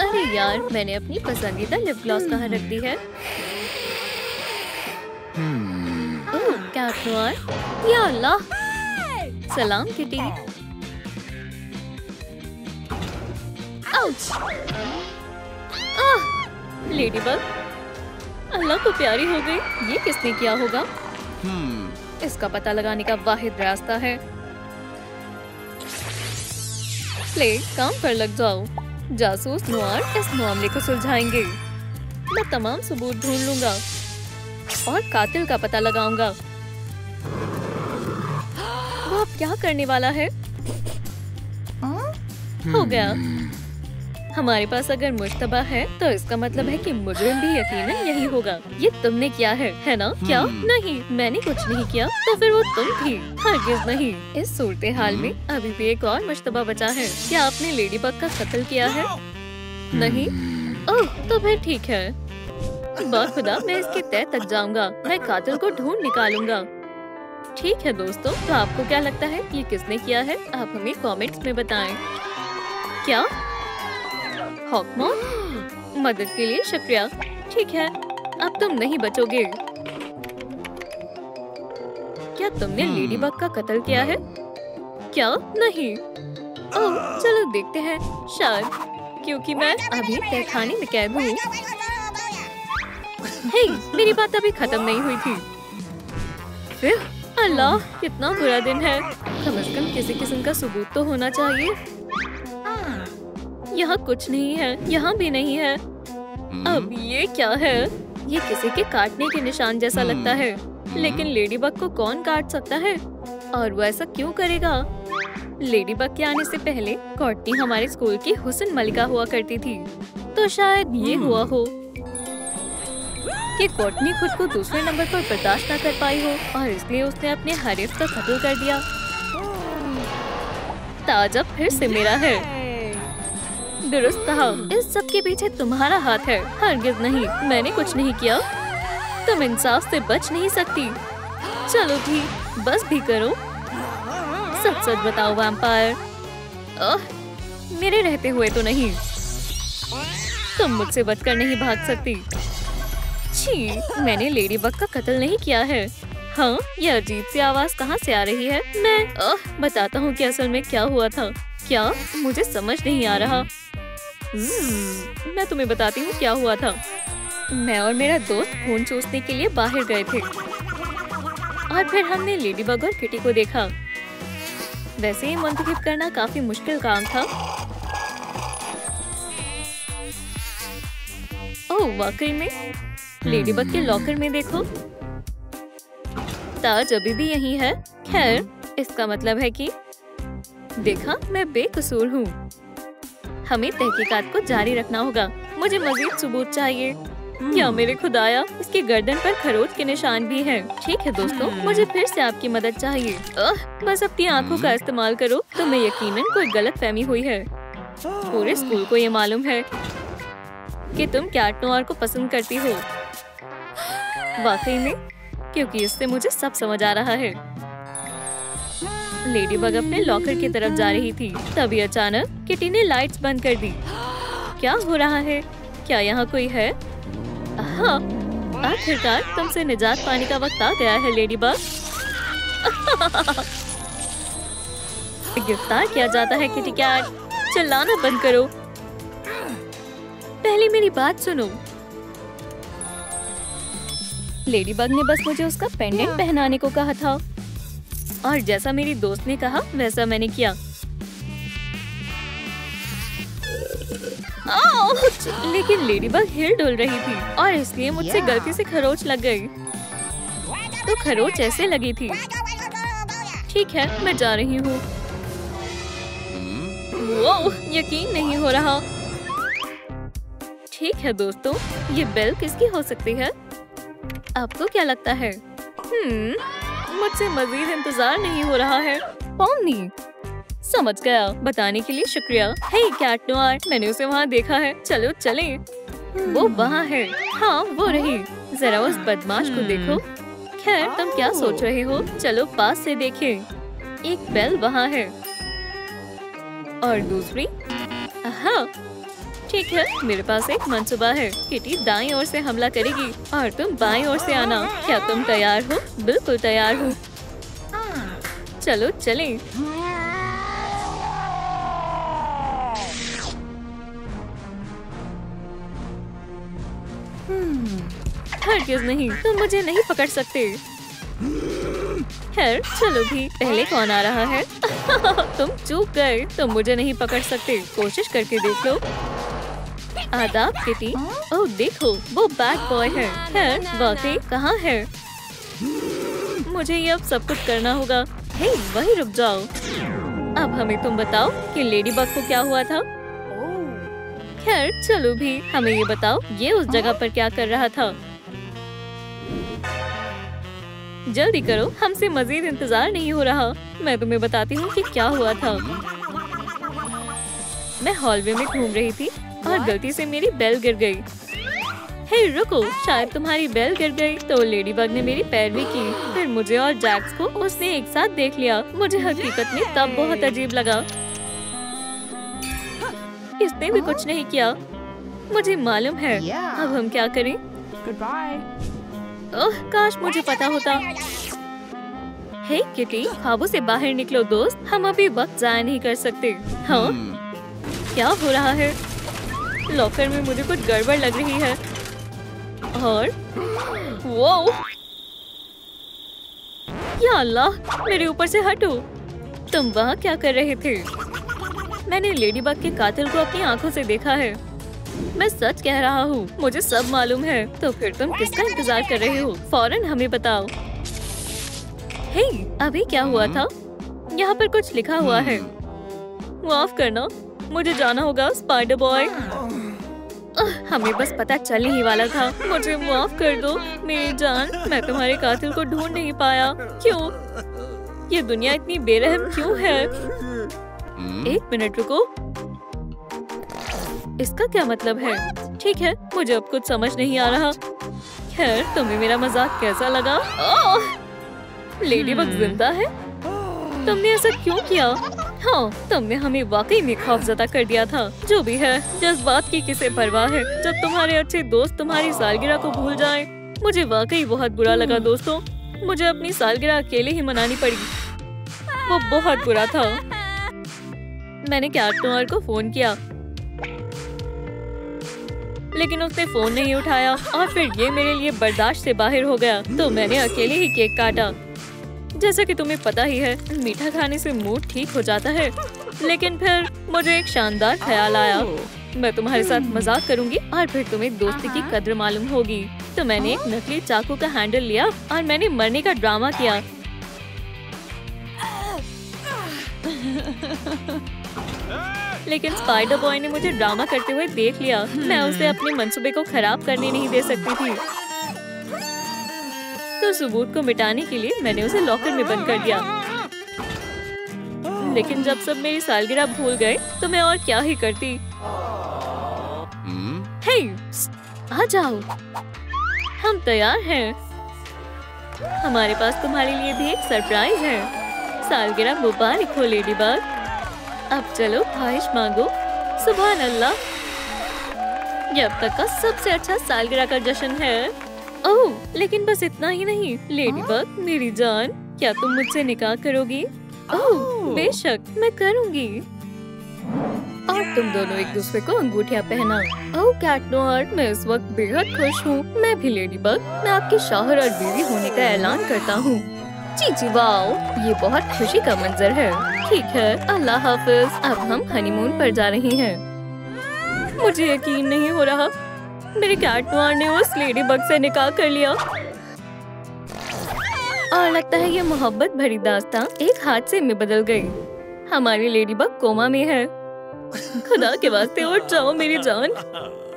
अरे यार, मैंने अपनी पसंदीदा लिप ग्लॉस कहाँ रख दी है? ओह, कैट नोयर। या अल्लाह! सलाम किटी। आउच! लेडीबग, अल्लाह को प्यारी हो गई। ये किसने किया होगा? इसका पता लगाने का वाहिद रास्ता है। प्ले, काम पर लग जाओ। जासूस नोयर इस मामले को सुलझाएंगे। मैं तमाम सबूत ढूंढ लूंगा और कातिल का पता लगाऊंगा। वो अब क्या करने वाला है? हो गया। हमारे पास अगर मुश्तबा है तो इसका मतलब है कि मुजरिम भी यकीनन यही होगा। ये तुमने किया है ना? क्या? नहीं, मैंने कुछ नहीं किया। तो फिर वो तुम थी? हरगिज़ नहीं। इस सूरत हाल में अभी भी एक और मुश्तबा बचा है। क्या आपने लेडीबग का कत्ल किया है? नहीं? ओह, तो फिर ठीक है। खुदा, मैं इसके तह तक जाऊंगा। मैं कातिल को ढूंढ निकालूंगा। ठीक है दोस्तों, तो आपको क्या लगता है ये किसने किया है? आप हमें कमेंट्स में बताएं। क्या? हॉकमॉन, मदद के लिए शुक्रिया। ठीक है, अब तुम नहीं बचोगे। क्या तुमने लेडीबग का कत्ल किया है? क्या? नहीं। ओह, चलो देखते हैं। शायद, क्योंकि मैं अभी तहखाने में कैद हूँ। हे, मेरी बात अभी खत्म नहीं हुई थी। फिर अल्लाह, कितना बुरा दिन है। कम से कम किसी किस्म का सबूत तो होना चाहिए। यहाँ कुछ नहीं है, यहाँ भी नहीं है। अब ये क्या है? ये किसी के काटने के निशान जैसा लगता है। लेकिन लेडीबग को कौन काट सकता है? और वो ऐसा क्यों करेगा? लेडीबग के आने से पहले कॉर्टनी हमारे स्कूल की हुस्न मलिका हुआ करती थी। तो शायद ये हुआ हो कि कॉर्टनी खुद को दूसरे नंबर पर बर्दाश्त न कर पाई हो और इसलिए उसने अपने हरीफ का कत्ल कर दिया। ताज अब फिर से मेरा है। दुरुस्त कहा। इस सब के पीछे तुम्हारा हाथ है। हरगिज़ नहीं, मैंने कुछ नहीं किया। तुम इंसाफ से बच नहीं सकती। चलो भी, बस भी करो। सच सच बताओ वैम्पायर। मेरे रहते हुए तो नहीं। तुम मुझसे बचकर नहीं भाग सकती। छी, मैंने लेडीबग का कत्ल नहीं किया है। हाँ, ये अजीब सी आवाज कहाँ से आ रही है? मैं बताता हूँ कि असल में क्या हुआ था। क्या? मुझे समझ नहीं आ रहा। मैं तुम्हें बताती हूँ क्या हुआ था। मैं और मेरा दोस्त खून चूसने के लिए बाहर गए थे और फिर हमने लेडीबग और किटी को देखा। वैसे ही मुंतखब करना काफी मुश्किल काम था। ओह, वाकई में? लेडीबग के लॉकर में देखो। ताज अभी भी यही है। खैर, इसका मतलब है कि देखा, मैं बेकसूर हूँ। हमें तहकीकात को जारी रखना होगा। मुझे मजीद सबूत चाहिए। क्या मेरे खुदाया, इसकी गर्दन पर खरोच के निशान भी हैं। ठीक है दोस्तों, मुझे फिर से आपकी मदद चाहिए। बस अपनी आंखों का इस्तेमाल करो। तुम्हें यकीनन कोई गलतफहमी हुई है। पूरे स्कूल को ये मालूम है कि तुम कैट नोयर को पसंद करती हो। वाकई में? क्योंकि इससे मुझे सब समझ आ रहा है। लेडीबग अपने लॉकर की तरफ जा रही थी, तभी अचानक किटी ने लाइट्स बंद कर दी। क्या हो रहा है? क्या यहाँ कोई है? हाँ, आखिरकार तुमसे निजात पाने का वक्त आ गया है लेडीबग। गिरफ्तार किया जाता है किटी कैट। चिल्लाना बंद करो। पहले मेरी बात सुनो। लेडीबग ने बस मुझे उसका पेंडेंट पहनाने को कहा था और जैसा मेरी दोस्त ने कहा वैसा मैंने किया। लेकिन लेडीबग हिल डुल रही थी और इसलिए मुझसे गलती से खरोच लग गई। तो खरोच ऐसे लगी थी। ठीक है, मैं जा रही हूँ। यकीन नहीं हो रहा। ठीक है दोस्तों, ये बेल किसकी हो सकती है? आपको क्या लगता है? मुझसे मजीद इंतजार नहीं हो रहा है। पॉमनी, समझ गया। बताने के लिए शुक्रिया। हे कैट नोयर, मैंने उसे वहाँ देखा है। चलो चलें। वो वहाँ है। हाँ, वो रही। जरा उस बदमाश को देखो। खैर, तुम क्या सोच रहे हो? चलो पास से देखें। एक बेल वहाँ है और दूसरी। हाँ, ठीक है, मेरे पास एक मंसूबा है। किटी दाईं ओर से हमला करेगी और तुम बाईं ओर से आना। क्या तुम तैयार हो? बिल्कुल तैयार हूँ। चलो चलें। हरगिज़ नहीं, तुम मुझे नहीं पकड़ सकते। खैर चलो भी, पहले कौन आ रहा है? तुम चूक गए, तुम मुझे नहीं पकड़ सकते। कोशिश करके देख लो। आदाब किटी। ओह देखो, वो बैड बॉय है। खैर वाकई कहाँ है? मुझे ये अब सब कुछ करना होगा। हे वहीं रुक जाओ। अब हमें तुम बताओ कि लेडी बग को क्या हुआ था। खैर चलो भी, हमें ये बताओ, ये उस जगह पर क्या कर रहा था? जल्दी करो, हमसे मजीद इंतजार नहीं हो रहा। मैं तुम्हें बताती हूँ कि क्या हुआ था। मैं हॉलवे में घूम रही थी और गलती से मेरी बेल गिर गई। हे रुको, शायद तुम्हारी बेल गिर गई तो लेडी बग ने मेरी पैरवी की। फिर मुझे और जैक्स को उसने एक साथ देख लिया। मुझे हकीकत में तब बहुत अजीब लगा। इसने भी कुछ नहीं किया। मुझे मालूम है। अब हम क्या करें? ओह काश मुझे पता होता। हे किटी, ख्वाबों से बाहर निकलो दोस्त। हम अभी वक्त जाया नहीं कर सकते। हाँ क्या हो रहा है? लॉकर में मुझे कुछ गड़बड़ लग रही है। और वो या अल्लाह, मेरे ऊपर से हटो। तुम वहाँ क्या कर रहे थे? मैंने लेडीबग के कातिल को अपनी आंखों से देखा है। मैं सच कह रहा हूँ, मुझे सब मालूम है। तो फिर तुम किसका इंतजार कर रहे हो? फौरन हमें बताओ। हे, अभी क्या हुआ था? यहाँ पर कुछ लिखा हुआ है। माफ करना, मुझे जाना होगा स्पाइडर बॉय। हमें बस पता चलने ही वाला था। मुझे माफ कर दो मेरी जान। मैं तुम्हारे कातिल को ढूंढ नहीं पाया। क्यों? ये दुनिया इतनी बेरहम क्यों है? एक मिनट रुको, इसका क्या मतलब है? ठीक है, मुझे अब कुछ समझ नहीं आ रहा। खैर तुम्हें मेरा मजाक कैसा लगा? लेडीबग जिंदा है? तुमने ऐसा क्यों किया? हाँ, तुमने हमें वाकई में खौफजदा कर दिया था। जो भी है, जज्बात की किसे परवाह है जब तुम्हारे अच्छे दोस्त तुम्हारी सालगिरह को भूल जाएं। मुझे वाकई बहुत बुरा लगा दोस्तों। मुझे अपनी सालगिरह अकेले ही मनानी पड़ी। वो बहुत बुरा था। मैंने कैट नोयर को फोन किया, लेकिन उसने फोन नहीं उठाया और फिर ये मेरे लिए बर्दाश्त से बाहर हो गया। तो मैंने अकेले ही केक काटा। जैसा कि तुम्हें पता ही है, मीठा खाने से मूड ठीक हो जाता है। लेकिन फिर मुझे एक शानदार ख्याल आया। मैं तुम्हारे साथ मजाक करूंगी और फिर तुम्हें दोस्ती की कद्र मालूम होगी। तो मैंने एक नकली चाकू का हैंडल लिया और मैंने मरने का ड्रामा किया। लेकिन स्पाइडर बॉय ने मुझे ड्रामा करते हुए देख लिया। मैं उसे अपने मंसूबे को खराब करने नहीं दे सकती थी। तो सबूत को मिटाने के लिए मैंने उसे लॉकर में बंद कर दिया। लेकिन जब सब मेरी सालगिरह भूल गए तो मैं और क्या ही करती। हे, आ जाओ, हम तैयार हैं। हमारे पास तुम्हारे लिए भी एक सरप्राइज है। सालगिरह मुबारक हो लेडीबग। अब चलो ख्वाहिश मांगो। सुभान अल्लाह, ये अब तक का सबसे अच्छा सालगिरह का जश्न है। ओह, लेकिन बस इतना ही नहीं। लेडीबग मेरी जान, क्या तुम मुझसे निकाह करोगी? ओह बेशक, मैं करूंगी। और तुम दोनों एक दूसरे को अंगूठियां पहना। ओह कैट नोयर, मैं इस वक्त बेहद खुश हूँ। मैं भी लेडीबग, मैं आपकी शौहर और बीवी होने का ऐलान करता हूँ। जी वाओ, ये बहुत खुशी का मंजर है। ठीक है, अल्लाह हाफिज। अब हम हनीमून पर जा रही हैं। मुझे यकीन नहीं हो रहा, मेरे कैट नोयर ने उस लेडीबग से निकाह कर लिया। और लगता है ये मोहब्बत भरी दास्तां एक हादसे में बदल गई। हमारी लेडीबग कोमा में है। खुदा के वास्ते उठ जाओ मेरी जान।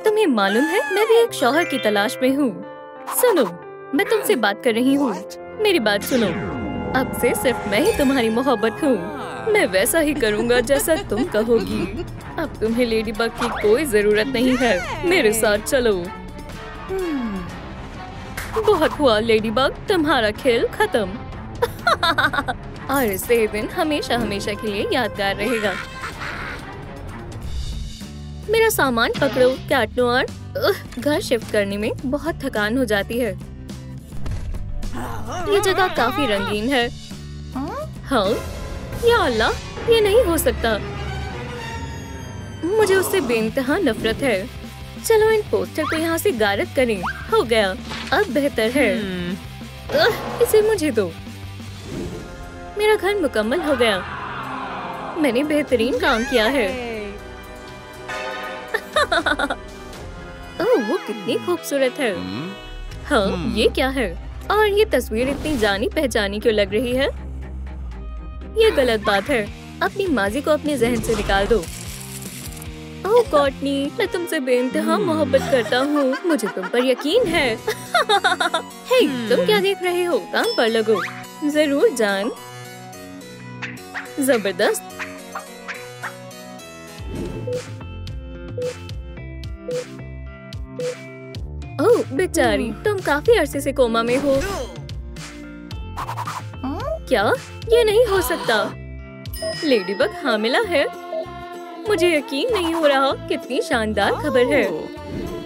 तुम्हें मालूम है, मैं भी एक शौहर की तलाश में हूँ। सुनो, मैं तुमसे बात कर रही हूँ। मेरी बात सुनो। अब से सिर्फ मैं ही तुम्हारी मोहब्बत हूँ। मैं वैसा ही करूँगा जैसा तुम कहोगी। अब तुम्हें लेडीबग की कोई जरूरत नहीं है। मेरे साथ चलो। बहुत हुआ लेडीबग, तुम्हारा खेल खत्म। और इससे दिन हमेशा हमेशा के लिए यादगार रहेगा। मेरा सामान पकड़ो कैट नोयर। घर शिफ्ट करने में बहुत थकान हो जाती है। ये जगह काफी रंगीन है। हाँ, या अल्लाह, ये नहीं हो सकता। मुझे उससे बेइंतहा नफरत है। चलो इन पोस्टर को यहाँ से गायब करें। हो गया, अब बेहतर है। इसे मुझे दो। मेरा घर मुकम्मल हो गया। मैंने बेहतरीन काम किया है। ओह, वो कितनी खूबसूरत है। हाँ, ये क्या है? और ये तस्वीर इतनी जानी पहचानी क्यों लग रही है? ये गलत बात है। अपनी माजी को अपने जहन से निकाल दो। ओह कॉर्टनी, मैं तुमसे बेइंतहा मोहब्बत करता हूँ। मुझे तुम पर यकीन है। हे, तुम क्या देख रहे हो? काम पर लगो। जरूर जान। जबरदस्त। ओह बेचारी, तुम काफी अरसे से कोमा में हो। क्या? ये नहीं हो सकता। लेडीबग हामिला है। मुझे यकीन नहीं हो रहा। कितनी शानदार खबर है।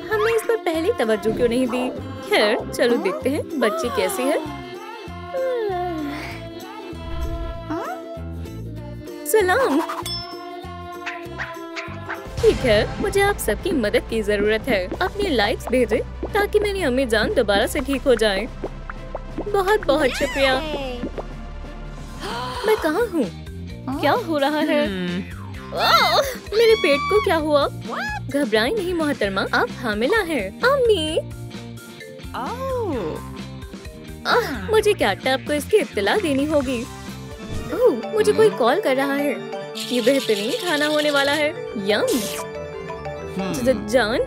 हमने इस पर पहले तवज्जो क्यों नहीं दी? खैर, चलो देखते हैं बच्ची कैसी है। सलाम। ठीक है, मुझे आप सबकी मदद की जरूरत है। अपनी लाइक्स भेजें ताकि मेरी अम्मी जान दोबारा से ठीक हो जाए। बहुत बहुत शुक्रिया। मैं कहाँ हूँ? क्या हो रहा है? मेरे पेट को क्या हुआ? घबराएं नहीं मोहतरमा, आप हामिला हैं। अम्मी, मुझे कैटनैप को इसकी इत्तला देनी होगी। ओह, मुझे कोई कॉल कर रहा है। ये बेहतरीन खाना होने वाला है। यम। जान,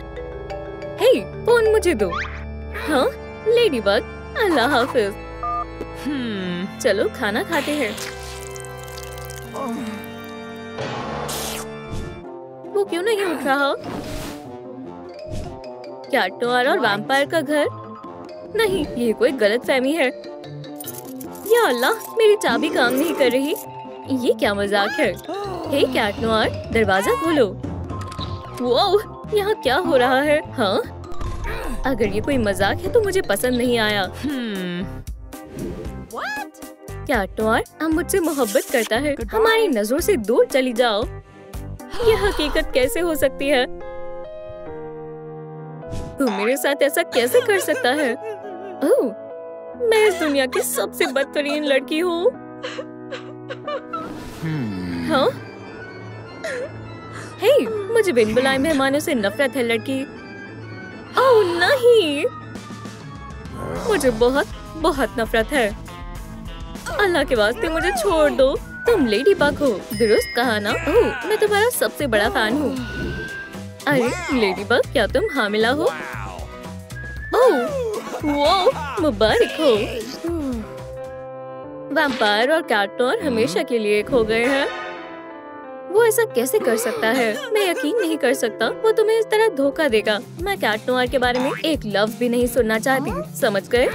हे, फोन मुझे दो। हाँ, लेडीबग, अल्लाह हाफिज। चलो खाना खाते हैं। वो क्यों नहीं उठ रहा? कैट नोयर और वैम्पायर का घर? नहीं, ये कोई गलतफहमी है। या अल्लाह, मेरी चाबी काम नहीं कर रही। ये क्या मजाक है? हे कैट नोयर, दरवाजा खोलो। वो यहाँ क्या हो रहा है? हाँ, अगर ये कोई मजाक है तो मुझे पसंद नहीं आया। कैट नोयर, अब मुझसे मोहब्बत करता है। हमारी नजरों से दूर चली जाओ। ये हकीकत कैसे हो सकती है? तू मेरे साथ ऐसा कैसे कर सकता है? ओह, मैं इस दुनिया की सबसे बदतरीन लड़की हूँ। हाँ? हे, मुझे बिन बुलाए मेहमानों से नफरत है लड़की। ओह नहीं, मुझे बहुत बहुत नफरत है। अल्लाह के वास्ते मुझे छोड़ दो। तुम लेडीबग हो, दुरुस्त कहा ना? ओह, मैं तुम्हारा सबसे बड़ा फैन हूँ। अरे लेडीबग, क्या तुम हामिला हो? ओह, वो मुबारक हो। वैम्पायर और कैट नोयर हमेशा के लिए एक हो गए हैं। वो ऐसा कैसे कर सकता है? मैं यकीन नहीं कर सकता वो तुम्हें इस तरह धोखा देगा। मैं कैट नोयर के बारे में एक लफ्ज भी नहीं सुनना चाहती। समझ गए?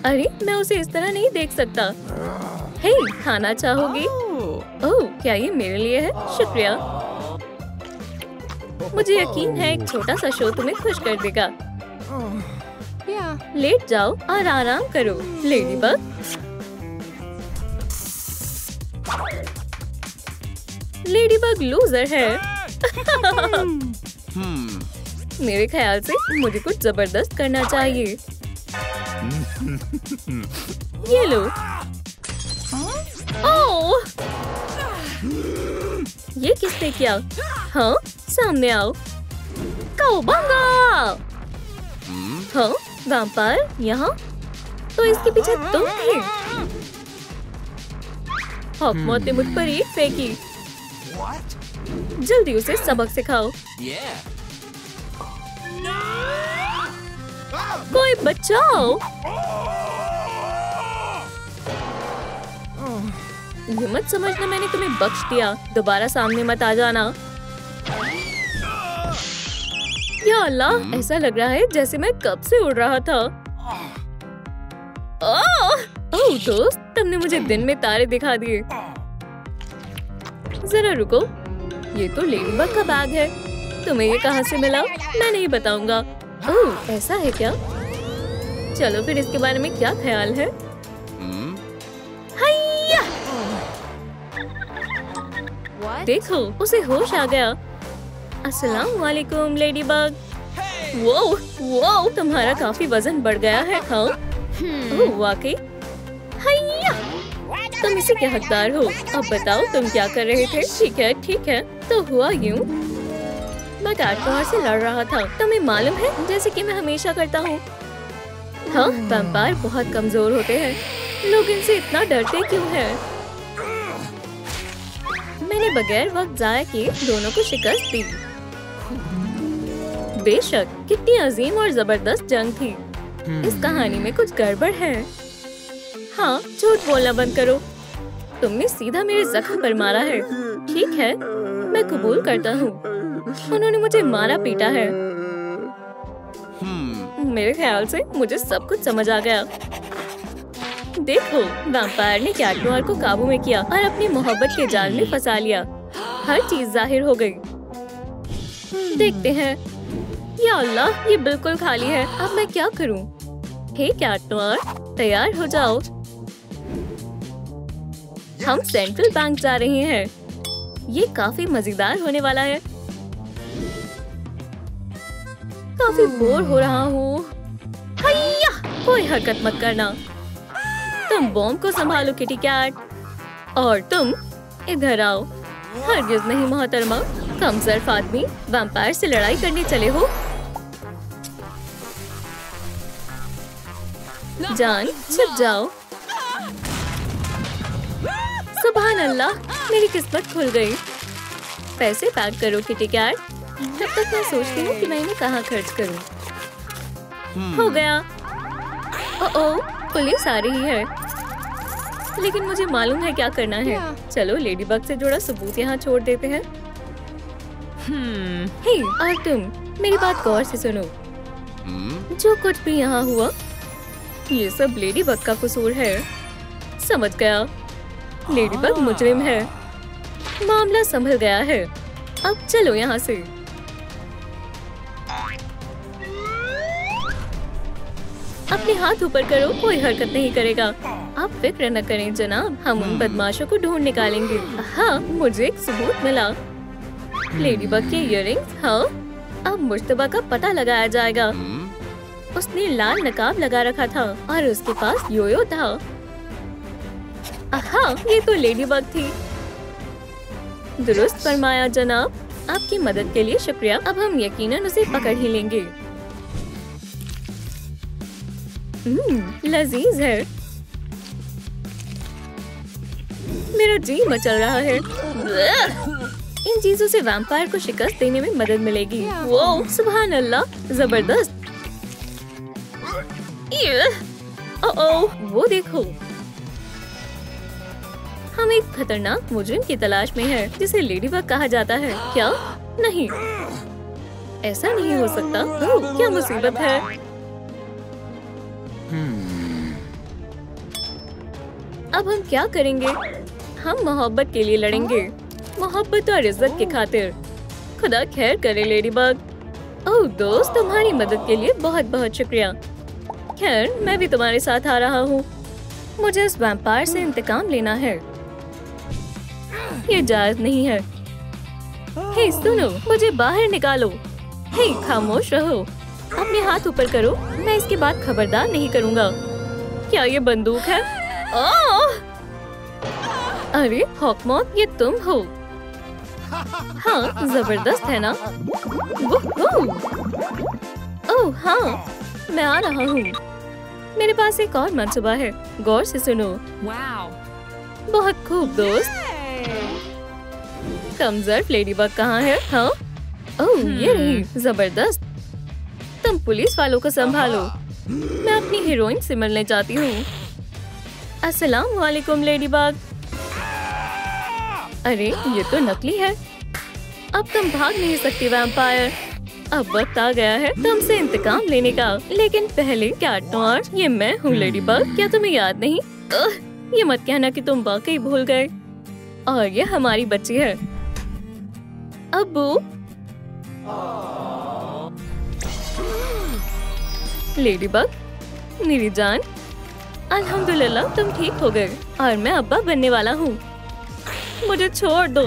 अरे, मैं उसे इस तरह नहीं देख सकता। हे, खाना चाहोगी? ओह, क्या ये मेरे लिए है? शुक्रिया। मुझे यकीन है एक छोटा सा शो तुम्हें खुश कर देगा। लेट जाओ और आराम करो, लेडीबग। लेडीबग लूजर है। मेरे ख्याल से मुझे कुछ जबरदस्त करना चाहिए। ये लो। ओह, ये किसने किया? हाँ, सामने आओ। काओबांगा। हाँ, वैम्पायर यहाँ? तो इसके पीछे तुम थे। हॉकमॉथ ने मुझ पर ईंट फेंकी। जल्दी उसे सबक सिखाओ। कोई बचाओ। ये मत समझना मैंने तुम्हें बख्श दिया। दोबारा सामने मत आ जाना। या अल्लाह, ऐसा लग रहा है जैसे मैं कब से उड़ रहा था। ओह दोस्त, तुमने मुझे दिन में तारे दिखा दिए। जरा रुको, ये तो लेडीबग का बैग है। तुम्हें ये कहाँ से मिला? मैं नहीं बताऊंगा। ओह, ऐसा है क्या? चलो फिर इसके बारे में क्या ख्याल है? हैया! देखो, उसे होश आ गया। अस्सलाम वालेकुम लेडीबग। वो तुम्हारा काफी वजन बढ़ गया है। हाँ, ओह वाकई। हैया! तुम इसी के हकदार हो। अब बताओ तुम क्या कर रहे थे? ठीक है, तो हुआ यूं, मैं कैटनॉर से लड़ रहा था। तुम्हें मालूम है, जैसे कि मैं हमेशा करता हूँ। हाँ, वैम्पायर बहुत कमजोर होते हैं। लोग इनसे इतना डरते क्यों हैं? मैंने बगैर वक्त जाया किए दोनों को शिकस्त दी। बेशक, कितनी अजीम और जबरदस्त जंग थी। इस कहानी में कुछ गड़बड़ है। हाँ, झूठ बोलना बंद करो। तुमने सीधा मेरे जख्म पर मारा है। ठीक है, मैं कबूल करता हूँ, उन्होंने मुझे मारा पीटा है। मेरे ख्याल से मुझे सब कुछ समझ आ गया। देखो, वैम्पायर ने कैटनॉर को काबू में किया और अपनी मोहब्बत के जाल में फंसा लिया। हर चीज जाहिर हो गई। देखते हैं। या अल्लाह, ये बिल्कुल खाली है। अब मैं क्या करूं? हे कैटनॉर, तैयार हो जाओ। हम सेंट्रल बैंक जा रहे हैं। ये काफी मजेदार होने वाला है। काफी बोर हो रहा हूँ। हैया! कोई हरकत मत करना। तुम बॉम्ब को संभालो किटी कैट, और तुम इधर आओ। हरगिज नहीं मोहतरमा, कमजोर आदमी वैम्पायर से लड़ाई करने चले हो। जान, छिप जाओ। सुभान अल्लाह, मेरी किस्मत खुल गई। पैसे पैक करो किटी कैट। तब तक मैं सोचती हूँ कि मैं इन्हें कहाँ खर्च करूँ। हो गया। ओह, पुलिस आ रही है, लेकिन मुझे मालूम है क्या करना है। चलो लेडीबग से जुड़ा सबूत यहाँ छोड़ देते हैं। हे, और तुम मेरी बात गौर से सुनो। जो कुछ भी यहाँ हुआ, ये सब लेडीबग का कसूर है। समझ गया? लेडीबग मुजरिम है। मामला संभल गया है। अब चलो यहाँ से। अपने हाथ ऊपर करो, कोई हरकत नहीं करेगा। आप फिक्र न करें जनाब, हम उन बदमाशों को ढूंढ निकालेंगे। हाँ, मुझे एक सबूत मिला। लेडीबग के इयररिंग्स। हाँ, अब मुश्तबा का पता लगाया जाएगा। उसने लाल नकाब लगा रखा था और उसके पास योयो था। हाँ, ये तो लेडीबग थी। दुरुस्त फरमाया जनाब, आपकी मदद के लिए शुक्रिया। अब हम यकीनन उसे पकड़ ही लेंगे। लजीज है। मेरा जी मचल रहा है। इन चीजों से वैम्पायर को शिकस्त देने में मदद मिलेगी। वो सुभान अल्लाह, जबरदस्त। ओह, वो देखो, हम एक खतरनाक मुजरिम की तलाश में हैं, जिसे लेडीबग कहा जाता है। क्या? नहीं, ऐसा नहीं हो सकता। ओह, क्या मुसीबत है। अब हम क्या करेंगे? हम मोहब्बत के लिए लड़ेंगे, मोहब्बत और इज्जत की खातिर। खुदा खैर करे लेडीबग। ओह दोस्त, तुम्हारी मदद के लिए बहुत बहुत शुक्रिया। खैर, मैं भी तुम्हारे साथ आ रहा हूँ। मुझे इस वैम्पायर से इंतकाम लेना है। ये जायज नहीं है। हे सुनो, मुझे बाहर निकालो। हे, खामोश रहो। अपने हाथ ऊपर करो। मैं इसके बाद खबरदार नहीं करूँगा। क्या ये बंदूक है? ओह! अरे हॉकमॉक, ये तुम हो? हाँ, जबरदस्त है ना? ओह हाँ, मैं आ रहा हूँ। मेरे पास एक और मंसूबा है, गौर से सुनो। बहुत खूब दोस्त। कमजोर लेडीबग कहाँ है? हाँ, ओह ये रही, जबरदस्त। तुम पुलिस वालों को संभालो, मैं अपनी हीरोइन से मिलने जाती हूँ। अस्सलाम वालेकुम लेडीबग। अरे ये तो नकली है। अब तुम भाग नहीं सकती वैम्पायर। अब वक्त आ गया है तुमसे इंतकाम लेने का। लेकिन पहले कैटनॉर, ये मैं हूँ लेडीबग। क्या तुम्हें याद नहीं? ये मत कहना कि तुम वाकई भूल गए। और ये हमारी बच्ची है। अब्बू, लेडीबग, मेरी जान, अल्हम्दुलिल्लाह तुम ठीक हो गए और मैं अब्बा बनने वाला हूँ। मुझे छोड़ दो।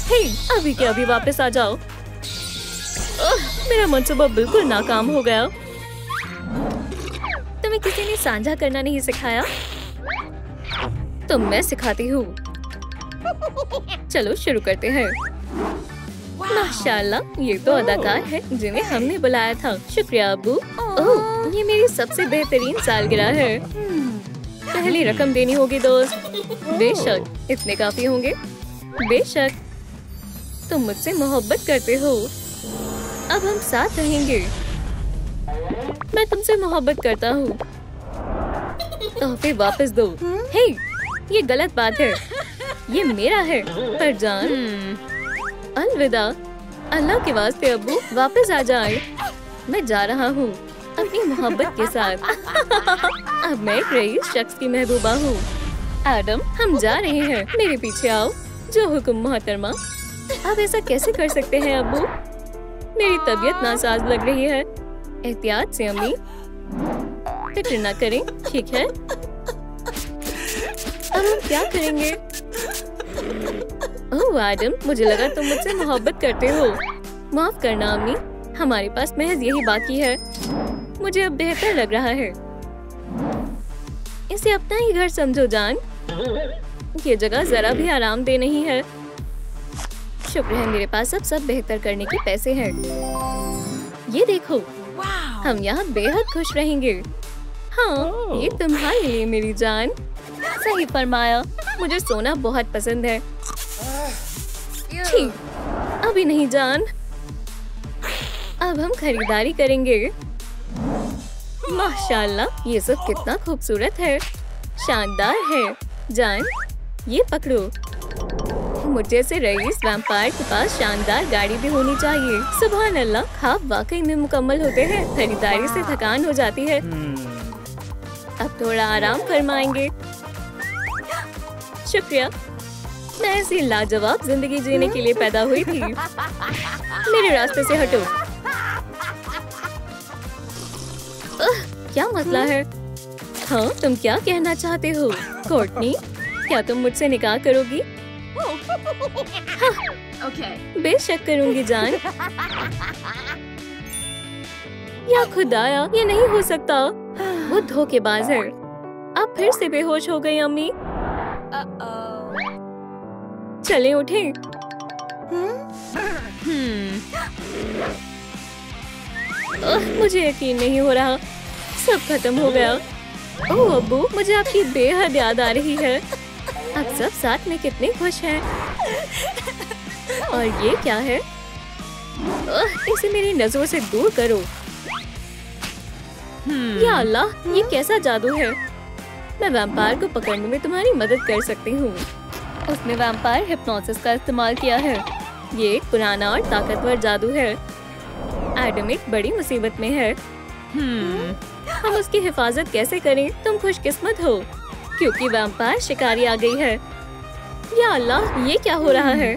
हे, अभी के अभी वापस आ जाओ। मेरा मंसूबा बिल्कुल नाकाम हो गया। तुम्हें किसी ने साझा करना नहीं सिखाया? तो मैं सिखाती हूँ। चलो शुरू करते हैं। माशाल्लाह, ये तो अदाकार है जिन्हें हमने बुलाया था। शुक्रिया अब्बू। ओह, ये मेरी सबसे बेहतरीन सालगिरह है। पहली रकम देनी होगी दोस्त। बेशक, इतने काफी होंगे। बेशक, तुम मुझसे मोहब्बत करते हो। अब हम साथ रहेंगे। मैं तुमसे मोहब्बत करता हूँ। तोहफे वापस दो। हे, ये गलत बात है। ये मेरा है। पर जान, अलविदा। अल्लाह के वास्ते अब्बू, वापस आ जाए। मैं जा रहा हूँ अपनी मोहब्बत के साथ। अब मैं एक रईस शख्स की महबूबा हूँ। एडम, हम जा रहे हैं। मेरे पीछे आओ। जो हुक्म मोहतरमा। आप ऐसा कैसे कर सकते हैं अब्बू? मेरी तबीयत नासाज लग रही है। एहतियात से अम्मी। फिक्र न करें, ठीक है? अब हम क्या करेंगे? ओह एडम, मुझे लगा तुम मुझसे मोहब्बत करते हो। माफ करना अम्मी, हमारे पास महज यही बाकी है। मुझे अब बेहतर लग रहा है। इसे अपना ही घर समझो जान। ये जगह जरा भी आरामदेह नहीं है। शुक्र है मेरे पास अब सब बेहतर करने के पैसे हैं। ये देखो, हम यहाँ बेहद खुश रहेंगे। हाँ, ये तुम्हारे लिए मेरी जान। सही फरमाया। मुझे सोना बहुत पसंद है। ठीक, अभी नहीं जान। अब हम खरीदारी करेंगे। माशाल्लाह, ये सब कितना खूबसूरत है। शानदार है। जान, ये पकड़ो। मुझे से रईस वैम्पायर के पास शानदार गाड़ी भी होनी चाहिए। सुभान अल्लाह, ख्वाब वाकई में मुकम्मल होते हैं। खरीदारी से थकान हो जाती है। अब थोड़ा आराम फरमाएंगे। शुक्रिया। मैं ऐसी लाजवाब जिंदगी जीने के लिए पैदा हुई थी। मेरे रास्ते से हटो। क्या मसला है? हाँ, तुम क्या कहना चाहते हो कोर्टनी? क्या तुम मुझसे निकाह करोगी? हाँ, बेशक करूंगी जान। या खुदाया, ये नहीं हो सकता। वो धोखेबाज है। अब फिर से बेहोश हो गई अम्मी। चलें उठें। मुझे यकीन नहीं हो रहा। सब खत्म हो गया। ओह अब्बू, मुझे आपकी बेहद याद आ रही है। अब सब साथ में कितने खुश हैं। और ये क्या है? इसे मेरी नजरों से दूर करो। या अल्लाह, ये कैसा जादू है? मैं वैम्पायर को पकड़ने में तुम्हारी मदद कर सकती हूँ। उसने वैम्पायर हिप्नोसिस का इस्तेमाल किया है। ये एक पुराना और ताकतवर जादू है। एडम एक बड़ी मुसीबत में है। हम उसकी हिफाजत कैसे करें? तुम खुशकिस्मत हो क्योंकि वैम्पायर शिकारी आ गई है। या अल्लाह, ये क्या हो रहा है?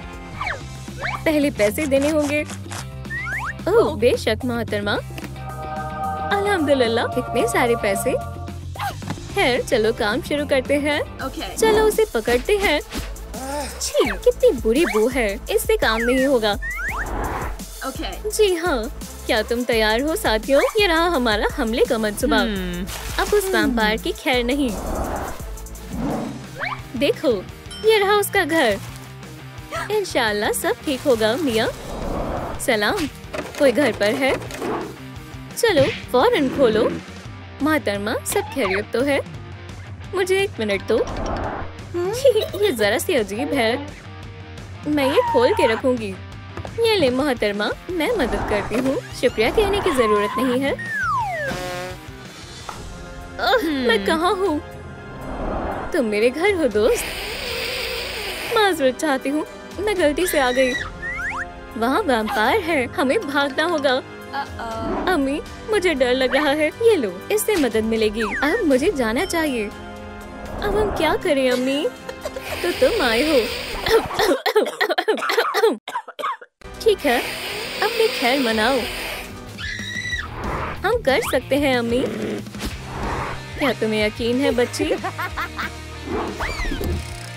पहले पैसे देने होंगे। ओह बेशक मोहतरमा। अल्हम्दुलिल्लाह, इतने सारे पैसे। खैर, चलो काम शुरू करते हैं। चलो उसे पकड़ते हैं। छी, कितनी बुरी बू है। इससे काम नहीं होगा। जी हाँ, क्या तुम तैयार हो साथियों? ये रहा हमारा हमले का मंसूबा। अब उस वैम्पायर की खैर नहीं। देखो, ये रहा उसका घर। इंशाल्लाह सब ठीक होगा मियाँ। सलाम, कोई घर पर है? चलो फौरन खोलो। मोहतरमा, सब खैरियत तो है? मुझे 1 मिनट दो। ये जरा सी अजीब है। मैं ये खोल के रखूंगी। ये ले मोहतरमा, मैं मदद करती हूँ। शुक्रिया कहने की जरूरत नहीं है। मैं कहाँ हूँ? तुम मेरे घर हो दोस्त। माजरत चाहती हूँ, मैं गलती से आ गई। वहाँ वैम्पायर है, हमें भागना होगा। अम्मी, मुझे डर लग रहा है। ये लो, इससे मदद मिलेगी। अब मुझे जाना चाहिए। अब हम क्या करें अम्मी? तो तुम आए हो। ठीक है, अपनी खैर मनाओ। हम कर सकते हैं अम्मी। क्या तुम्हें यकीन है बच्ची?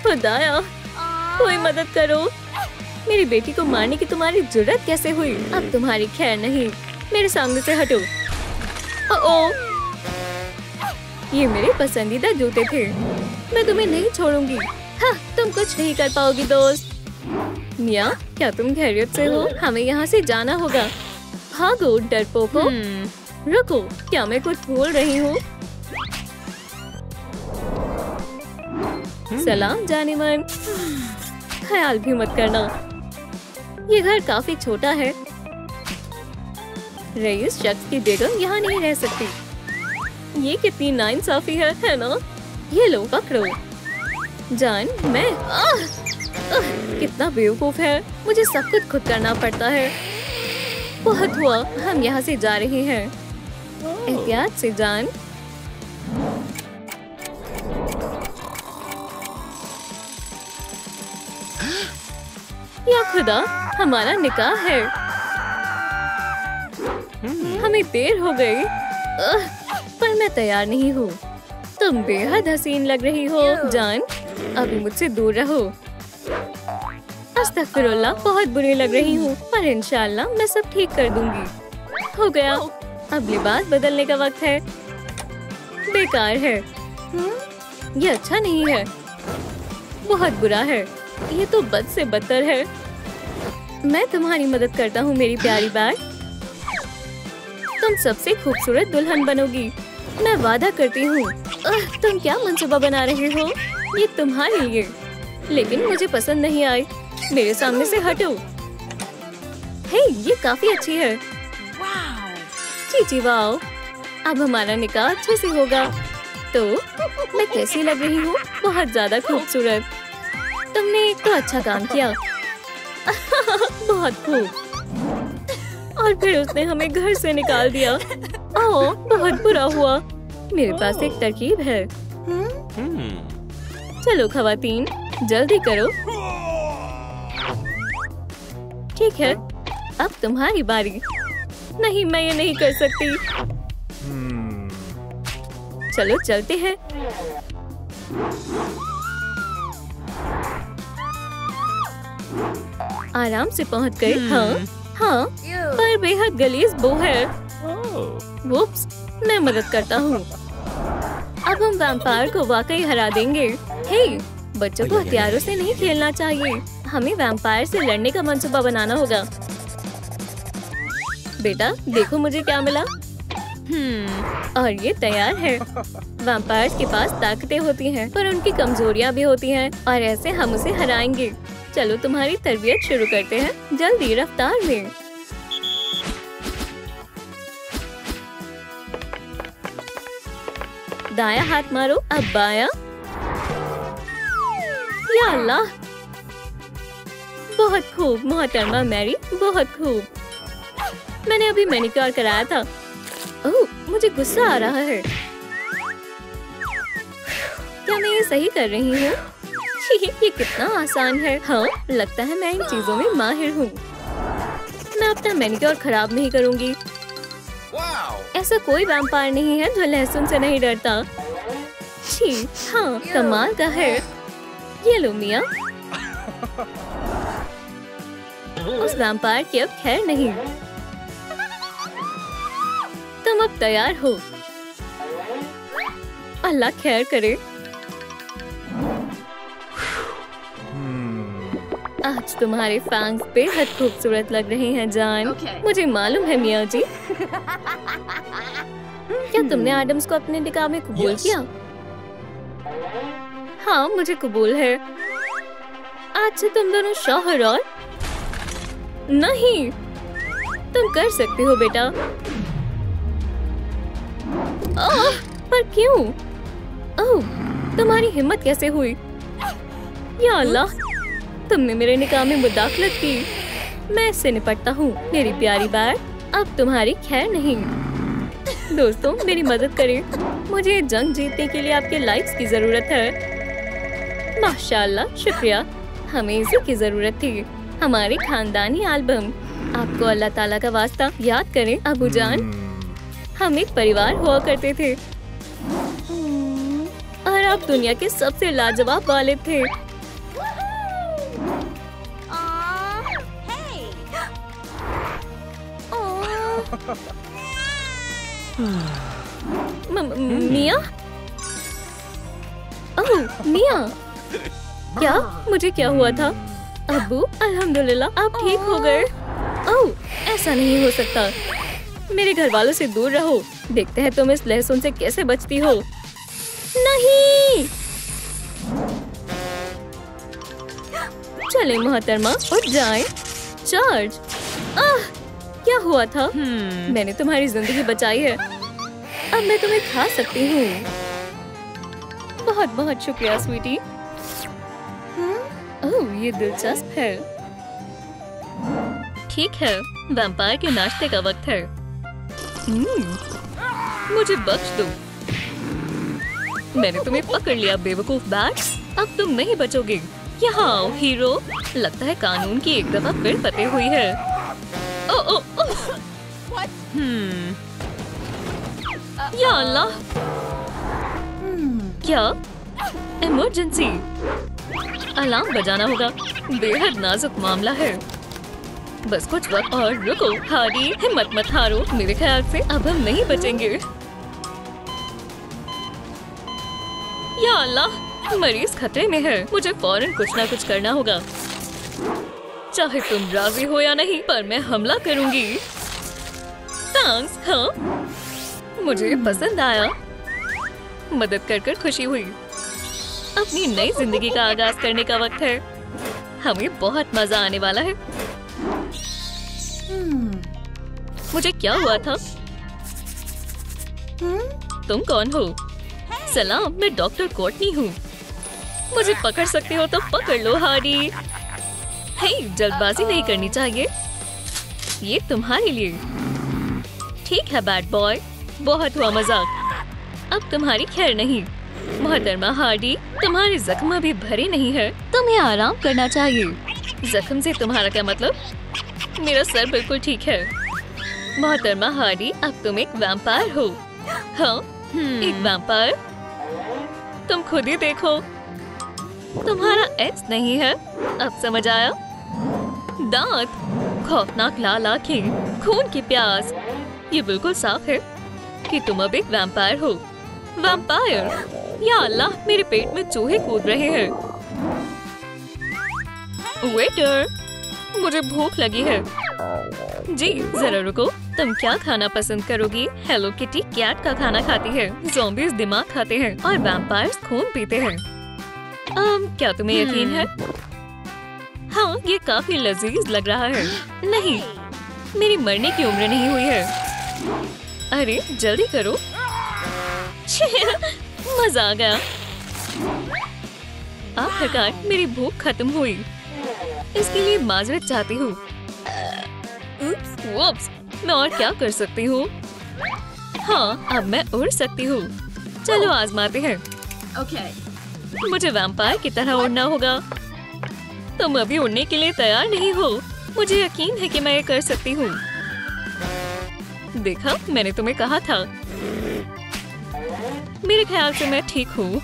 खुदाया, कोई मदद करो। मेरी बेटी को मारने की तुम्हारी जुर्रत कैसे हुई? अब तुम्हारी खैर नहीं। मेरे सामने से हटो। ओह, ये मेरे पसंदीदा जूते थे। मैं तुम्हें नहीं छोड़ूंगी। हाँ, तुम कुछ नहीं कर पाओगी दोस्त। मिया, क्या तुम खैरियत से हो? हमें यहाँ से जाना होगा। भागो डरपोको। रुको, क्या मैं कुछ भूल रही हूँ? सलाम जाने मन। ख्याल भी मत करना। ये घर काफी छोटा है। रईस शख्स की बेगम यहाँ नहीं रह सकती। ये कितनी नाइंसाफी है ना? ये लो पकड़ो। जान, मैं कितना बेवकूफ है। मुझे सब कुछ खुद करना पड़ता है। बहुत हुआ, हम यहाँ से जा रहे हैं। एहतियात से जान। या खुदा, हमारा निकाह है। हमें देर हो गई। पर मैं तैयार नहीं हूँ। तुम बेहद हसीन लग रही हो जान। अभी मुझसे दूर रहो। अस्तगफिरुल्लाह, बहुत बुरी लग रही हूँ, पर इंशाल्लाह मैं सब ठीक कर दूंगी। हो गया, अब लिबास बदलने का वक्त है। बेकार है। ये अच्छा नहीं है, बहुत बुरा है। ये तो बद से बदतर है। मैं तुम्हारी मदद करता हूँ मेरी प्यारी बैग। तुम सबसे खूबसूरत दुल्हन बनोगी, मैं वादा करती हूँ। तुम क्या मंसूबा बना रहे हो? ये तुम्हारे लिए, लेकिन मुझे पसंद नहीं आई। मेरे सामने से हटो। हे, ये काफी अच्छी है। चीची वाओ, अब हमारा निकाह अच्छे से होगा। तो मैं कैसी लग रही हूँ? बहुत ज्यादा खूबसूरत। तुमने तो अच्छा काम किया। बहुत खूब। और फिर उसने हमें घर से निकाल दिया। ओह, बहुत बुरा हुआ। मेरे पास एक तरकीब है। चलो खवातीन, जल्दी करो। ठीक है, अब तुम्हारी बारी। नहीं, मैं ये नहीं कर सकती। चलो चलते हैं। आराम से पहुंच गए। हाँ, पर बेहद गलीज बो है। वुप्स, मैं मदद करता हूँ। अब हम वैम्पायर को वाकई हरा देंगे। हे, बच्चों को हथियारों से नहीं खेलना चाहिए। हमें वैम्पायर से लड़ने का मंसूबा बनाना होगा। बेटा, देखो मुझे क्या मिला। और ये तैयार है। वैम्पायर्स के पास ताकतें होती हैं, पर उनकी कमजोरियां भी होती हैं, और ऐसे हम उसे हराएंगे। चलो तुम्हारी तरबियत शुरू करते हैं, जल्दी रफ्तार में। दाया हाथ मारो, अब बाया। या अल्लाह, बहुत खूब मोहतरमा मैरी, बहुत खूब। मैंने अभी मैनिक्योर कराया था। ओह, मुझे गुस्सा आ रहा है। क्या मैं ये सही कर रही हूँ? ये कितना आसान है। हाँ, लगता है मैं इन चीजों में माहिर हूँ। मैं अपना मैनिक्योर खराब नहीं करूँगी। ऐसा कोई वैम्पायर नहीं है जो लहसुन से नहीं डरता। छी, हाँ, कमाल का है। ये लो मिया। उस वैम्पायर की अब खैर नहीं। तुम अब तैयार हो। अल्लाह खैर करे। आज तुम्हारे फैंग्स बेहद खूबसूरत लग रहे हैं जान। मुझे मालूम है मियाँ जी। क्या तुमने एडम्स को अपने निकाह में कबूल किया? हाँ, मुझे कबूल है। आज से तुम दोनों शौहर और नहीं। तुम कर सकते हो बेटा। ओह, पर क्यों? ओह, तुम्हारी हिम्मत कैसे हुई? या अल्लाह, तुमने मेरे निकाह में मुदाखलत की। मैं इससे निपटता हूँ मेरी प्यारी बैग। अब तुम्हारी खैर नहीं। दोस्तों मेरी मदद करें। मुझे जंग जीतने के लिए आपके लाइक्स की जरूरत है। माशाल्लाह, शुक्रिया। हमें इसी की जरूरत थी। हमारी खानदानी एल्बम। आपको अल्लाह ताला का वास्ता याद करें अबू जान। हम एक परिवार हुआ करते थे और आप दुनिया के सबसे लाजवाब वालिद थे। मिया? ओह मिया, क्या मुझे क्या हुआ था? अब्बू अल्हम्दुलिल्लाह आप ठीक हो गए। ओह ऐसा नहीं हो सकता। मेरे घर वालों से दूर रहो। देखते हैं तुम इस लहसुन से कैसे बचती हो। नहीं, चले मोहतरमा उठ जाएं। चार्ज। क्या हुआ था? मैंने तुम्हारी जिंदगी बचाई है। अब मैं तुम्हें खा सकती हूँ। बहुत बहुत शुक्रिया स्वीटी। ओह ये दिलचस्प है। ठीक है, वैम्पायर के नाश्ते का वक्त है। मुझे बख्श दो। मैंने तुम्हें पकड़ लिया बेवकूफ बैट। अब तुम नहीं बचोगे। यहाँ आओ हीरो। लगता है कानून की एक दफा फिर फतेह हुई है। या अल्लाह, क्या इमरजेंसी? अलार्म बजाना होगा। बेहद नाजुक मामला है। बस कुछ वक्त और रुको। हारी हिम्मत मत हारो। मेरे ख्याल से अब हम नहीं बचेंगे। या अल्लाह, मरीज खतरे में है। मुझे फौरन कुछ ना कुछ करना होगा। चाहे तुम राजी हो या नहीं, पर मैं हमला करूंगी। थैंक्स। हाँ मुझे पसंद आया। मदद कर खुशी हुई। अपनी नई जिंदगी का आगाज करने का वक्त है। हमें बहुत मजा आने वाला है। मुझे क्या हुआ था? तुम कौन हो? सलाम, मैं डॉक्टर कोर्टनी हूँ। मुझे पकड़ सकते हो तो पकड़ लो हारी। हे, जल्दबाजी नहीं करनी चाहिए। ये तुम्हारे लिए। ठीक है बैड बॉय, बहुत हुआ मजाक। अब तुम्हारी खैर नहीं। मोहतरमा हार्डी, तुम्हारे जख्म अभी भरे नहीं है। तुम्हें आराम करना चाहिए। जख्म से तुम्हारा क्या मतलब? मेरा सर बिल्कुल ठीक है। मोहतरमा हार्डी, अब तुम एक वैम्पायर हो। हाँ, एक वैम्पायर। तुम खुद ही देखो। तुम्हारा एक्स नहीं है। अब समझ आया? दांत, खौफनाक लाल आंखें, खून की प्यास। ये बिल्कुल साफ है कि तुम अब एक वैम्पायर हो। वैम्पायर? या अल्लाह, मेरे पेट में चूहे कूद रहे हैं। वेटर, मुझे भूख लगी है। जी जरा रुको। तुम क्या खाना पसंद करोगी? हेलो किटी कैट का खाना खाती है। ज़ॉम्बीज़ दिमाग खाते हैं और वैम्पायर्स खून पीते हैं। क्या तुम्हें यकीन है? हाँ, ये काफी लजीज लग रहा है। नहीं, मेरी मरने की उम्र नहीं हुई है। अरे जल्दी करो। मजा आ गया। आखिरकार मेरी भूख खत्म हुई। इसके लिए माजरत चाहती हूँ। वुप्स, मैं और क्या कर सकती हूँ? हाँ, अब मैं उड़ सकती हूँ। चलो आजमाते हैं। मुझे वैम्पायर की तरह उड़ना होगा। तुम अभी उड़ने के लिए तैयार नहीं हो। मुझे यकीन है कि मैं ये कर सकती हूँ। देखा, मैंने तुम्हें कहा था। मेरे ख्याल से मैं ठीक हूँ।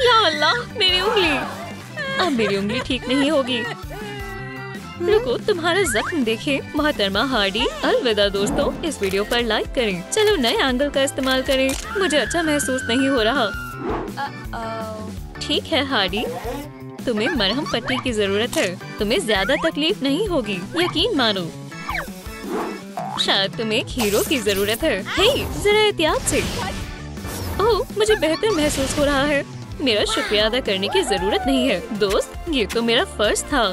या अल्लाह, मेरी उंगली। अब मेरी उंगली ठीक नहीं होगी। रुको, तुम्हारा जख्म देखें। मोहतरमा हार्डी, अलविदा दोस्तों। इस वीडियो पर लाइक करें। चलो नए एंगल का इस्तेमाल करें। मुझे अच्छा महसूस नहीं हो रहा। ठीक है हार्डी, तुम्हें मरहम पट्टी की जरूरत है। तुम्हें ज्यादा तकलीफ नहीं होगी, यकीन मानो। शायद तुम्हें एक हीरो की जरूरत है। हे, जरा एहतियात से। ओह, मुझे बेहतर महसूस हो रहा है। मेरा शुक्रिया अदा करने की जरूरत नहीं है दोस्त, ये तो मेरा फर्ज था।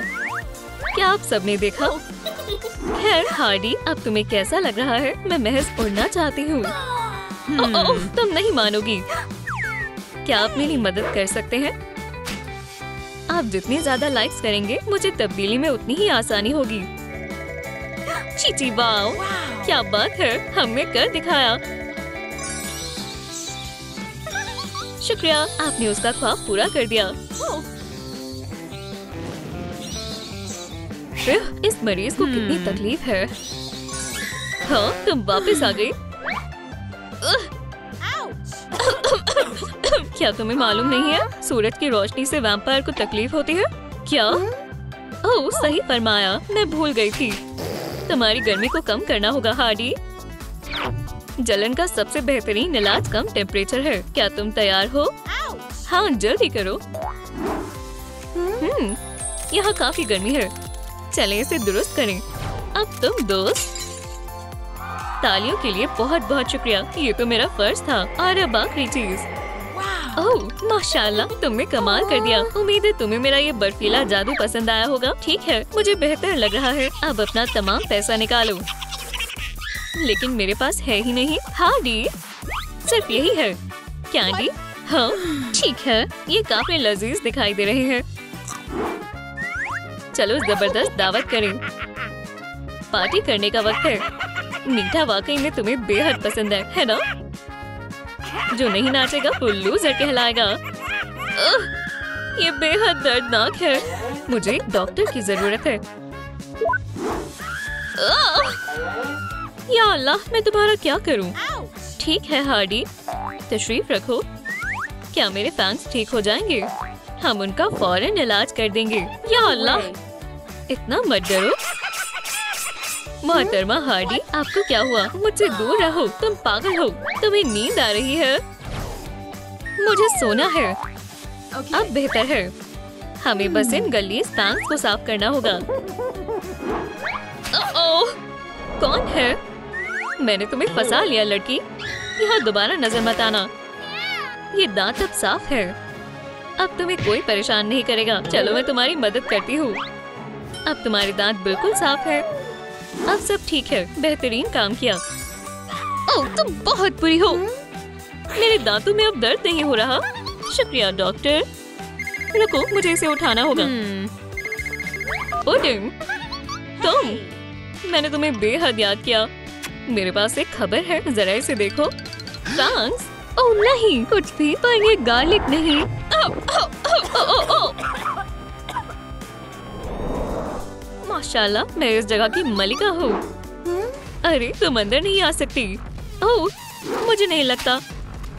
क्या आप सबने देखा? खैर हार्डी, अब तुम्हें कैसा लग रहा है? मैं महज उड़ना चाहती हूँ। ओह, तुम नहीं मानोगी। क्या आप मेरी मदद कर सकते हैं? आप जितनी ज्यादा लाइक्स करेंगे, मुझे तब्दीली में उतनी ही आसानी होगी। चीची वाओ, क्या बात है, हमने कर दिखाया। शुक्रिया, आपने उसका ख्वाब पूरा कर दिया। इस मरीज को कितनी तकलीफ है। हाँ, तुम वापस आ गई। क्या तुम्हें मालूम नहीं है, सूरज की रोशनी से वैम्पायर को तकलीफ होती है? क्या? ओह, सही फरमाया, मैं भूल गई थी। तुम्हारी गर्मी को कम करना होगा हार्डी। जलन का सबसे बेहतरीन इलाज कम टेम्परेचर है। क्या तुम तैयार हो? हाँ, जल्दी करो। यहाँ काफी गर्मी है, चलें इसे दुरुस्त करें। अब तुम दोस्त। तालियों के लिए बहुत बहुत शुक्रिया, ये तो मेरा फर्ज था। और अब आखिरी चीज। ओह माशाल्लाह, तुमने कमाल कर दिया। उम्मीद है तुम्हें मेरा ये बर्फीला जादू पसंद आया होगा। ठीक है, मुझे बेहतर लग रहा है। अब अपना तमाम पैसा निकालो। लेकिन मेरे पास है ही नहीं। हार्डी, सिर्फ यही है। कैंडी? हाँ ठीक है, ये काफी लजीज दिखाई दे रहे हैं। चलो जबरदस्त दावत करें। पार्टी करने का वक्त है। मीठा वाकई में तुम्हें बेहद पसंद है ना? जो नहीं नाचेगा वो लूजर कहलाएगा। ये बेहद दर्दनाक है। मुझे एक डॉक्टर की जरूरत है। या अल्लाह, मैं तुम्हारा क्या करूं? ठीक है हार्डी, तशरीफ रखो। क्या मेरे फैंस ठीक हो जाएंगे? हम उनका फौरन इलाज कर देंगे। या अल्लाह, इतना मत डरो। मोहतरमा हार्डी, आपको क्या हुआ? मुझसे दूर रहो, तुम पागल हो। तुम्हें नींद आ रही है? मुझे सोना है। अब बेहतर है। हमें बस इन गलीज फैंस को साफ करना होगा। ओह, कौन है? मैंने तुम्हें फंसा लिया लड़की। यहाँ दोबारा नजर मत आना। ये दांत अब साफ है। अब तुम्हें कोई परेशान नहीं करेगा। चलो मैं तुम्हारी मदद करती हूँ। अब तुम्हारे दांत बिल्कुल साफ है। अब सब ठीक है, बेहतरीन काम किया। ओह, तुम बहुत बुरी हो। मेरे दांतों में अब दर्द नहीं हो रहा। शुक्रिया डॉक्टर। रुको, मुझे इसे उठाना होगा। पुडिंग, तुम, मैंने तुम्हें बेहद याद किया। मेरे पास एक खबर है, जरा इसे देखो। थैंक्स। ओह नहीं, कुछ भी, पर ये गार्लिक नहीं। माशाल्लाह, मैं इस जगह की मलिका हूँ। अरे तुम अंदर नहीं आ सकती। ओह, मुझे नहीं लगता।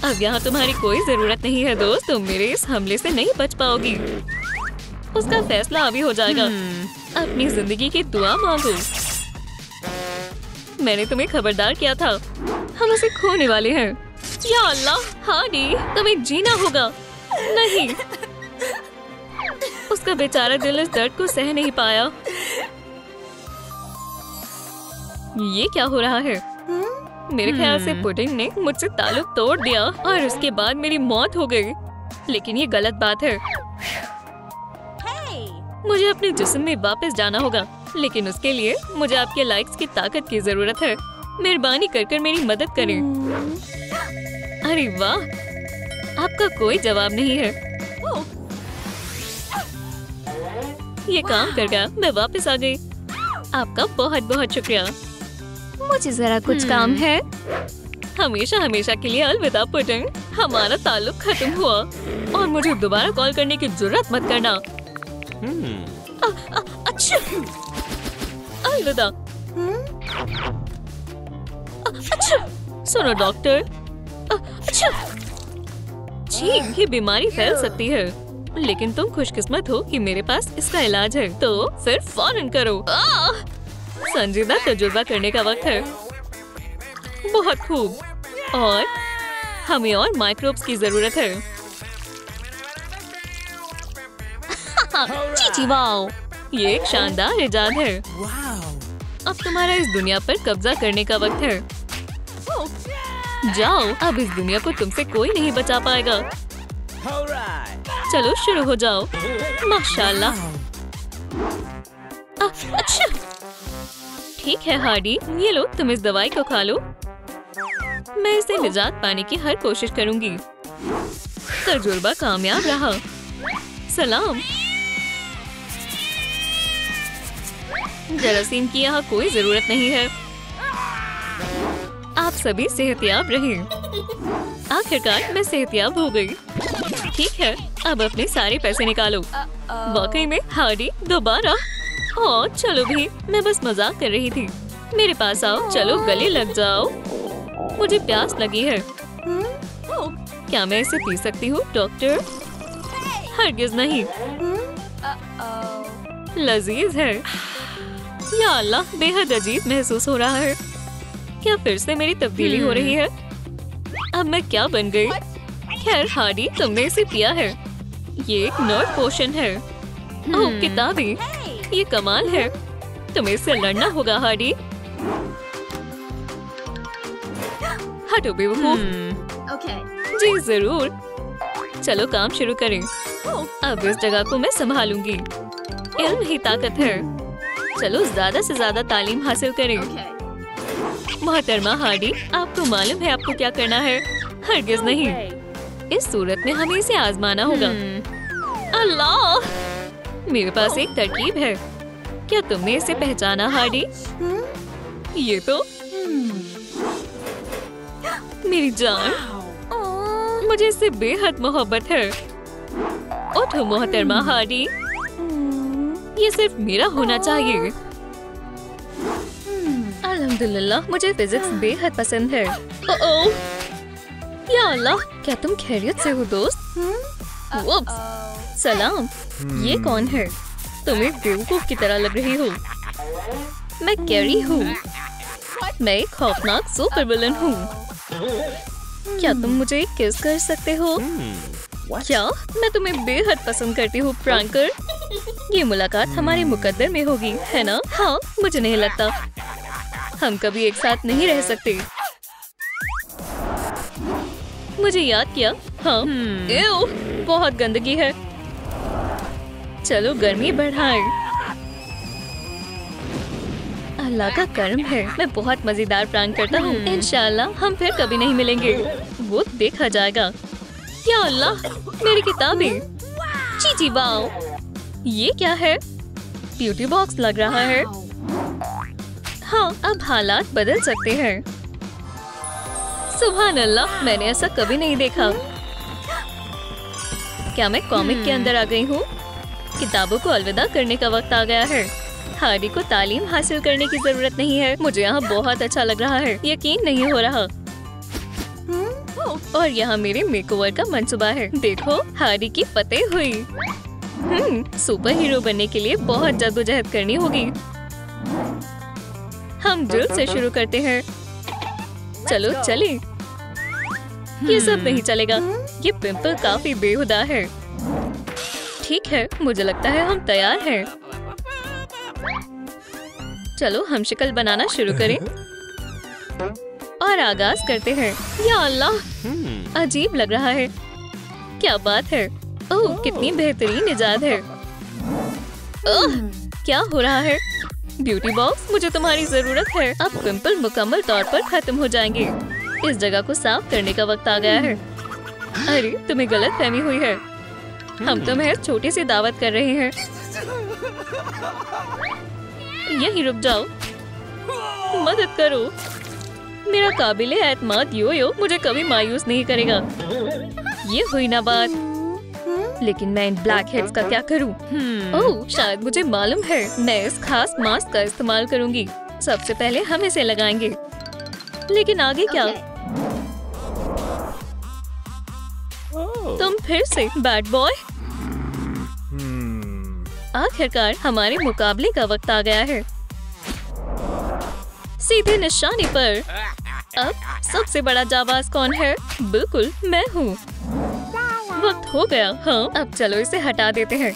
अब यहाँ तुम्हारी कोई जरूरत नहीं है दोस्त। तुम मेरे इस हमले से नहीं बच पाओगी। उसका फैसला अभी हो जाएगा। अपनी जिंदगी की दुआ मांगो। मैंने तुम्हें खबरदार किया था, हम उसे खोने वाले हैं। या अल्लाह, हार्डी, तुम्हें जीना होगा। नहीं, उसका बेचारा दिल इस दर्द को सह नहीं पाया। ये क्या हो रहा है? मेरे ख्याल से पुडिंग ने मुझसे ताल्लुक तोड़ दिया और उसके बाद मेरी मौत हो गई। लेकिन ये गलत बात है। मुझे अपने जिस्म में वापस जाना होगा, लेकिन उसके लिए मुझे आपके लाइक्स की ताकत की जरूरत है। मेहरबानी कर मेरी मदद करें। अरे वाह, आपका कोई जवाब नहीं है। ये काम कर गया, मैं वापस आ गई। आपका बहुत बहुत शुक्रिया। मुझे जरा कुछ काम है। हमेशा हमेशा के लिए अलविदा पुडिंग। हमारा ताल्लुक खत्म हुआ और मुझे दोबारा कॉल करने की जरूरत मत करना। अच्छा, अलविदा। अच्छा, सुनो डॉक्टर। अच्छा, जी, ये बीमारी फैल सकती है, लेकिन तुम खुशकिस्मत हो कि मेरे पास इसका इलाज है। तो फिर फौरन करो। संजीदा तजुर्बा करने का वक्त है। बहुत खूब। और हमें और माइक्रोब्स की जरूरत है। चीची वाओ, ये एक शानदार इजाद है। अब तुम्हारा इस दुनिया पर कब्जा करने का वक्त है। जाओ, अब इस दुनिया को तुमसे कोई नहीं बचा पाएगा। चलो शुरू हो जाओ। माशाल्लाह। अच्छा, ठीक है हार्डी, ये लो, तुम इस दवाई को खा लो। मैं इसे निजात पाने की हर कोशिश करूंगी। तजुर्बा कामयाब रहा। सलाम। जरासीम की यहाँ कोई जरूरत नहीं है। आप सभी सेहतयाब रहें। आखिरकार मैं सेहतयाब हो गई। ठीक है, अब अपने सारे पैसे निकालो। वाकई में हार्डी दोबारा? ओह चलो भी, मैं बस मजाक कर रही थी। मेरे पास आओ, चलो गले लग जाओ। मुझे प्यास लगी है। क्या मैं इसे पी सकती हूँ डॉक्टर? हरगिज नहीं। लजीज है। या अल्लाह, बेहद अजीब महसूस हो रहा है। क्या फिर से मेरी तब्दीली हो रही है? अब मैं क्या बन गई? खैर हार्डी, तुमने इसे पिया है। ये एक नर्व पोशन है। ओह किताबें, ये कमाल है। तुम्हें इससे लड़ना होगा हार्डी। हटो बेवकूफ। जी जरूर। चलो काम शुरू करें। अब इस जगह को मैं संभालूंगी। इल्म ही ताकत है। चलो ज्यादा से ज्यादा तालीम हासिल करें। मोहतरमा हार्डी, आपको मालूम है आपको क्या करना है? हरगिज नहीं। इस सूरत में हमें इसे आजमाना होगा। अल्लाह, मेरे पास एक तरकीब है। क्या तुमने इसे पहचाना हार्डी? ये तो मेरी जान, मुझे इससे बेहद मोहब्बत है। उठो मोहतरमा हार्डी, ये सिर्फ मेरा होना चाहिए। अल्हम्दुलिल्लाह, मुझे फिजिक्स बेहद पसंद है। ओह या अल्लाह, क्या तुम खैरियत से हो दोस्त? उप्स, सलाम। ये कौन है? तुम एक बेवकूफ की तरह लग रही हो। मैं कैरी हूँ। मैं एक खौफनाक सुपर विलन हूँ। क्या तुम मुझे किस कर सकते हो? क्या मैं तुम्हें बेहद पसंद करती हूँ प्रैंकर? ये मुलाकात हमारे मुकद्दर में होगी, है ना? हाँ, मुझे नहीं लगता हम कभी एक साथ नहीं रह सकते। मुझे याद किया। हाँ, एव, बहुत गंदगी है। चलो गर्मी बढ़ाएं। अल्लाह का करम है, मैं बहुत मजेदार प्रैंक करता हूँ। इंशाल्लाह हम फिर कभी नहीं मिलेंगे, वो देखा जाएगा। या अल्लाह, मेरी किताबें। चीची वाओ, ये क्या है? ब्यूटी बॉक्स लग रहा है। हाँ, अब हालात बदल सकते हैं। सुभान अल्लाह, मैंने ऐसा कभी नहीं देखा। क्या मैं कॉमिक के अंदर आ गई हूँ? किताबों को अलविदा करने का वक्त आ गया है। हार्डी को तालीम हासिल करने की जरूरत नहीं है। मुझे यहाँ बहुत अच्छा लग रहा है, यकीन नहीं हो रहा। और यहाँ मेरे मेकओवर का मंसूबा है। देखो, हार्डी की फतेह हुई। सुपर हीरो बनने के लिए बहुत जद्दोजहद करनी होगी। हम जल्द से शुरू करते हैं। चलो चले। ये सब नहीं चलेगा। ये पिंपल काफी बेहुदा है। ठीक है, मुझे लगता है हम तैयार हैं। चलो हम शक्ल बनाना शुरू करें और आगाज करते हैं। या अल्लाह, अजीब लग रहा है। क्या बात है? ओह, कितनी बेहतरीन इजाद है। ओह, क्या हो रहा है? ब्यूटी बॉक्स, मुझे तुम्हारी जरूरत है। अब पिंपल मुकम्मल तौर पर खत्म हो जाएंगे। इस जगह को साफ करने का वक्त आ गया है। अरे, तुम्हें गलत फहमी हुई है। हम तो महज छोटी सी दावत कर रहे हैं। यहीं रुक जाओ, मदद करो। मेरा काबिले एतमाद योयो मुझे कभी मायूस नहीं करेगा। ये हुई ना बात। लेकिन मैं इन ब्लैक हेड्स का क्या करूं? ओह, शायद मुझे मालूम है। मैं इस खास मास्क का इस्तेमाल करूंगी। सबसे पहले हम इसे लगाएंगे। लेकिन आगे क्या? तुम फिर से बैड बॉय। आखिरकार हमारे मुकाबले का वक्त आ गया है। सीधे निशाने पर। अब सबसे बड़ा जाबाज कौन है? बिल्कुल मैं हूँ। वक्त हो गया। हाँ, अब चलो इसे हटा देते हैं।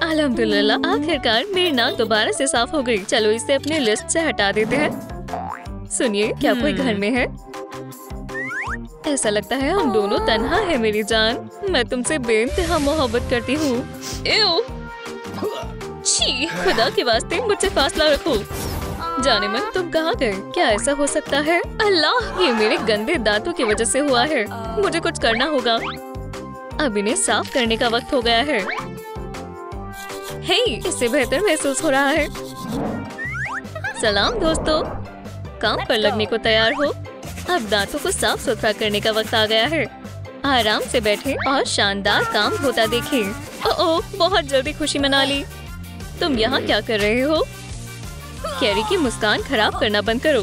अल्हम्दुलिल्लाह, आखिरकार मेरी नाक दोबारा से साफ हो गई। चलो इसे अपने लिस्ट से हटा देते हैं। सुनिए, क्या कोई घर में है? ऐसा लगता है हम दोनों तन्हा है मेरी जान। मैं तुमसे बेइंतहा मोहब्बत करती हूँ। छी, खुदा के वास्ते मुझसे फासला रखो। जाने मन, तुम कहाँ गए? क्या ऐसा हो सकता है? अल्लाह, ये मेरे गंदे दांतों की वजह से हुआ है। मुझे कुछ करना होगा। अब इन्हें साफ करने का वक्त हो गया है। हे, इससे बेहतर महसूस हो रहा है। सलाम दोस्तों, काम पर लगने को तैयार हो? अब दांतों को साफ सुथरा करने का वक्त आ गया है। आराम से बैठे और शानदार काम होता देखें। ओह, बहुत जल्दी खुशी मना ली। तुम यहाँ क्या कर रहे हो? कैरी की मुस्कान खराब करना बंद करो।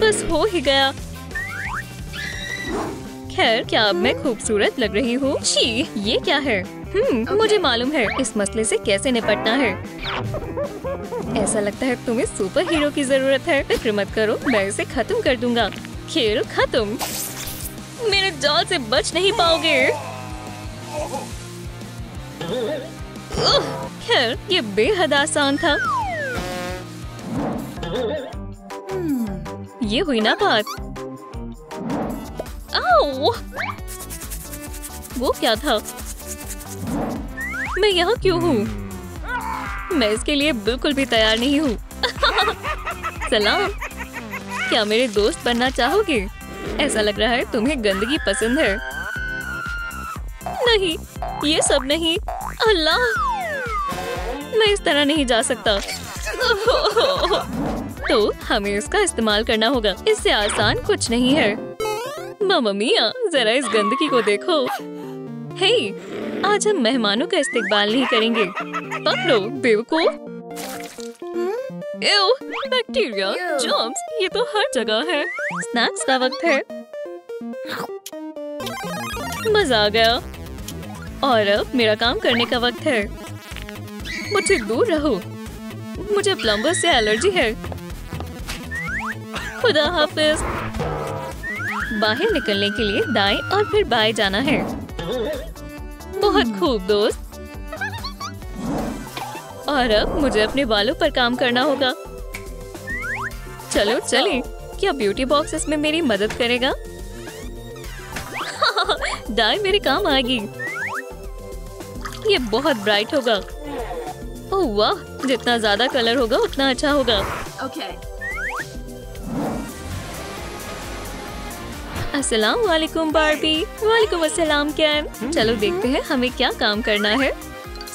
बस हो ही गया। खैर, क्या अब मैं खूबसूरत लग रही हूँ? छी, ये क्या है? मुझे मालूम है इस मसले से कैसे निपटना है। ऐसा लगता है तुम्हें सुपर हीरो की जरूरत है। फिक्र मत करो, मैं इसे खत्म कर दूंगा। खेल खत्म। मेरे जाल से बच नहीं पाओगे। खैर, ये बेहद आसान था। ये हुई ना बात। आओ! वो क्या था? मैं यहाँ क्यों हूँ? मैं इसके लिए बिल्कुल भी तैयार नहीं हूँ। सलाम, क्या मेरे दोस्त बनना चाहोगे? ऐसा लग रहा है तुम्हें गंदगी पसंद है। नहीं, ये सब नहीं। अल्लाह, मैं इस तरह नहीं जा सकता। तो हमें इसका इस्तेमाल करना होगा। इससे आसान कुछ नहीं है। मामा मिया, जरा इस गंदगी को देखो। हे, आज हम मेहमानों का इस्तेकबाल नहीं करेंगे। पकड़ो बेवकूफ। एव, बैक्टीरिया, जर्म्स, ये तो हर जगह है। स्नैक्स का वक्त है। मजा आ गया। और अब मेरा काम करने का वक्त है। मुझसे दूर रहो, मुझे प्लम्बर से एलर्जी है। खुदा हाफिज। बाहर निकलने के लिए दाएं और फिर बाएं जाना है। बहुत खूब दोस्त। और अब मुझे अपने बालों पर काम करना होगा। चलो चलें। क्या ब्यूटी बॉक्स इसमें मेरी मदद करेगा? डाई मेरे काम आएगी। ये बहुत ब्राइट होगा। ओह वाह, जितना ज्यादा कलर होगा उतना अच्छा होगा। अस्सलाम वालेकुम बार्बी। वालेकुम अस्सलाम कैन। चलो देखते हैं हमें क्या काम करना है।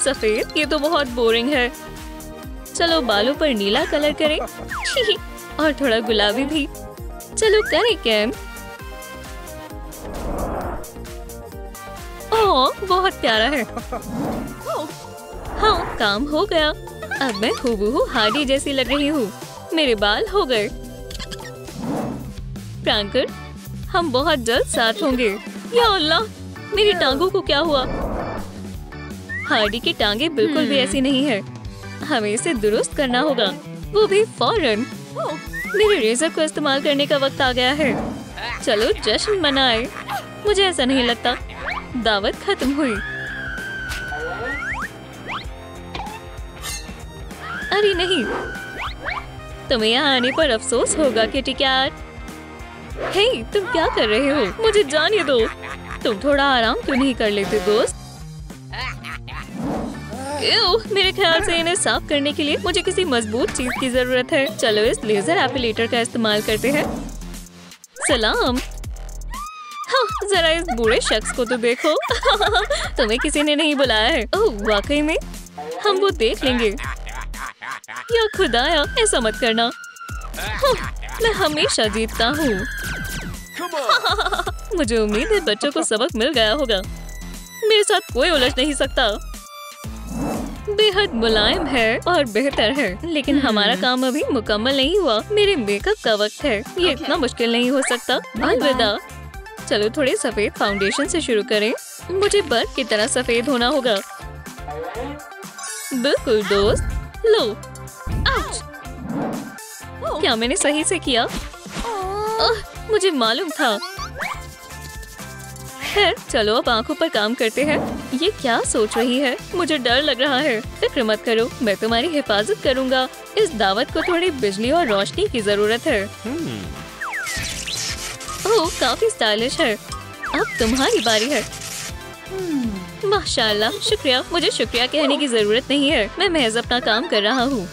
सफेद, ये तो बहुत बोरिंग है। चलो बालों पर नीला कलर करें। और थोड़ा गुलाबी भी। चलो करें कैन। ओह, बहुत प्यारा है। हाँ, काम हो गया। अब मैं हूबहू हार्डी जैसी लग रही हूँ। मेरे बाल हो गए। फ्रैंकर, हम बहुत जल्द साथ होंगे। या अल्लाह, मेरी टांगों को क्या हुआ? हार्डी की टांगें बिल्कुल भी ऐसी नहीं है। हमें इसे दुरुस्त करना होगा, वो भी फौरन। मेरे रेजर को इस्तेमाल करने का वक्त आ गया है। चलो जश्न मनाए। मुझे ऐसा नहीं लगता दावत खत्म हुई। अरे नहीं, तुम्हें यहाँ आने पर अफसोस होगा किटी कैट। हे, तुम क्या कर रहे हो? मुझे जाने दो। तुम थोड़ा आराम क्यों नहीं कर लेते दोस्त? मेरे ख्याल से इन्हें साफ करने के लिए मुझे किसी मजबूत चीज की जरूरत है। चलो इस लेजर एपिलेटर का इस्तेमाल करते हैं। सलाम। हाँ, जरा इस बूढ़े शख्स को तो देखो। तुम्हें किसी ने नहीं बुलाया है। ओह, वाकई में? हम वो देख लेंगे। या खुदाया, ऐसा मत करना। मैं हमेशा जीतता हूँ। मुझे उम्मीद है बच्चों को सबक मिल गया होगा। मेरे साथ कोई उलझ नहीं सकता। बेहद मुलायम है और बेहतर है, लेकिन हमारा काम अभी मुकम्मल नहीं हुआ। मेरे मेकअप का वक्त है। ये इतना मुश्किल नहीं हो सकता। अलविदा। चलो थोड़े सफेद फाउंडेशन से शुरू करें। मुझे बर्फ की तरह सफेद होना होगा। बिल्कुल दोस्त। लो। आउच! क्या मैंने सही से किया? मुझे मालूम था। खैर, चलो अब आंखों पर काम करते हैं। ये क्या सोच रही है? मुझे डर लग रहा है। फिक्र मत करो, मैं तुम्हारी हिफाजत करूंगा। इस दावत को थोड़ी बिजली और रोशनी की जरूरत है। ओह, काफी स्टाइलिश है। अब तुम्हारी बारी है। माशाल्लाह, शुक्रिया। मुझे शुक्रिया कहने की जरूरत नहीं है। मैं महज अपना काम कर रहा हूँ।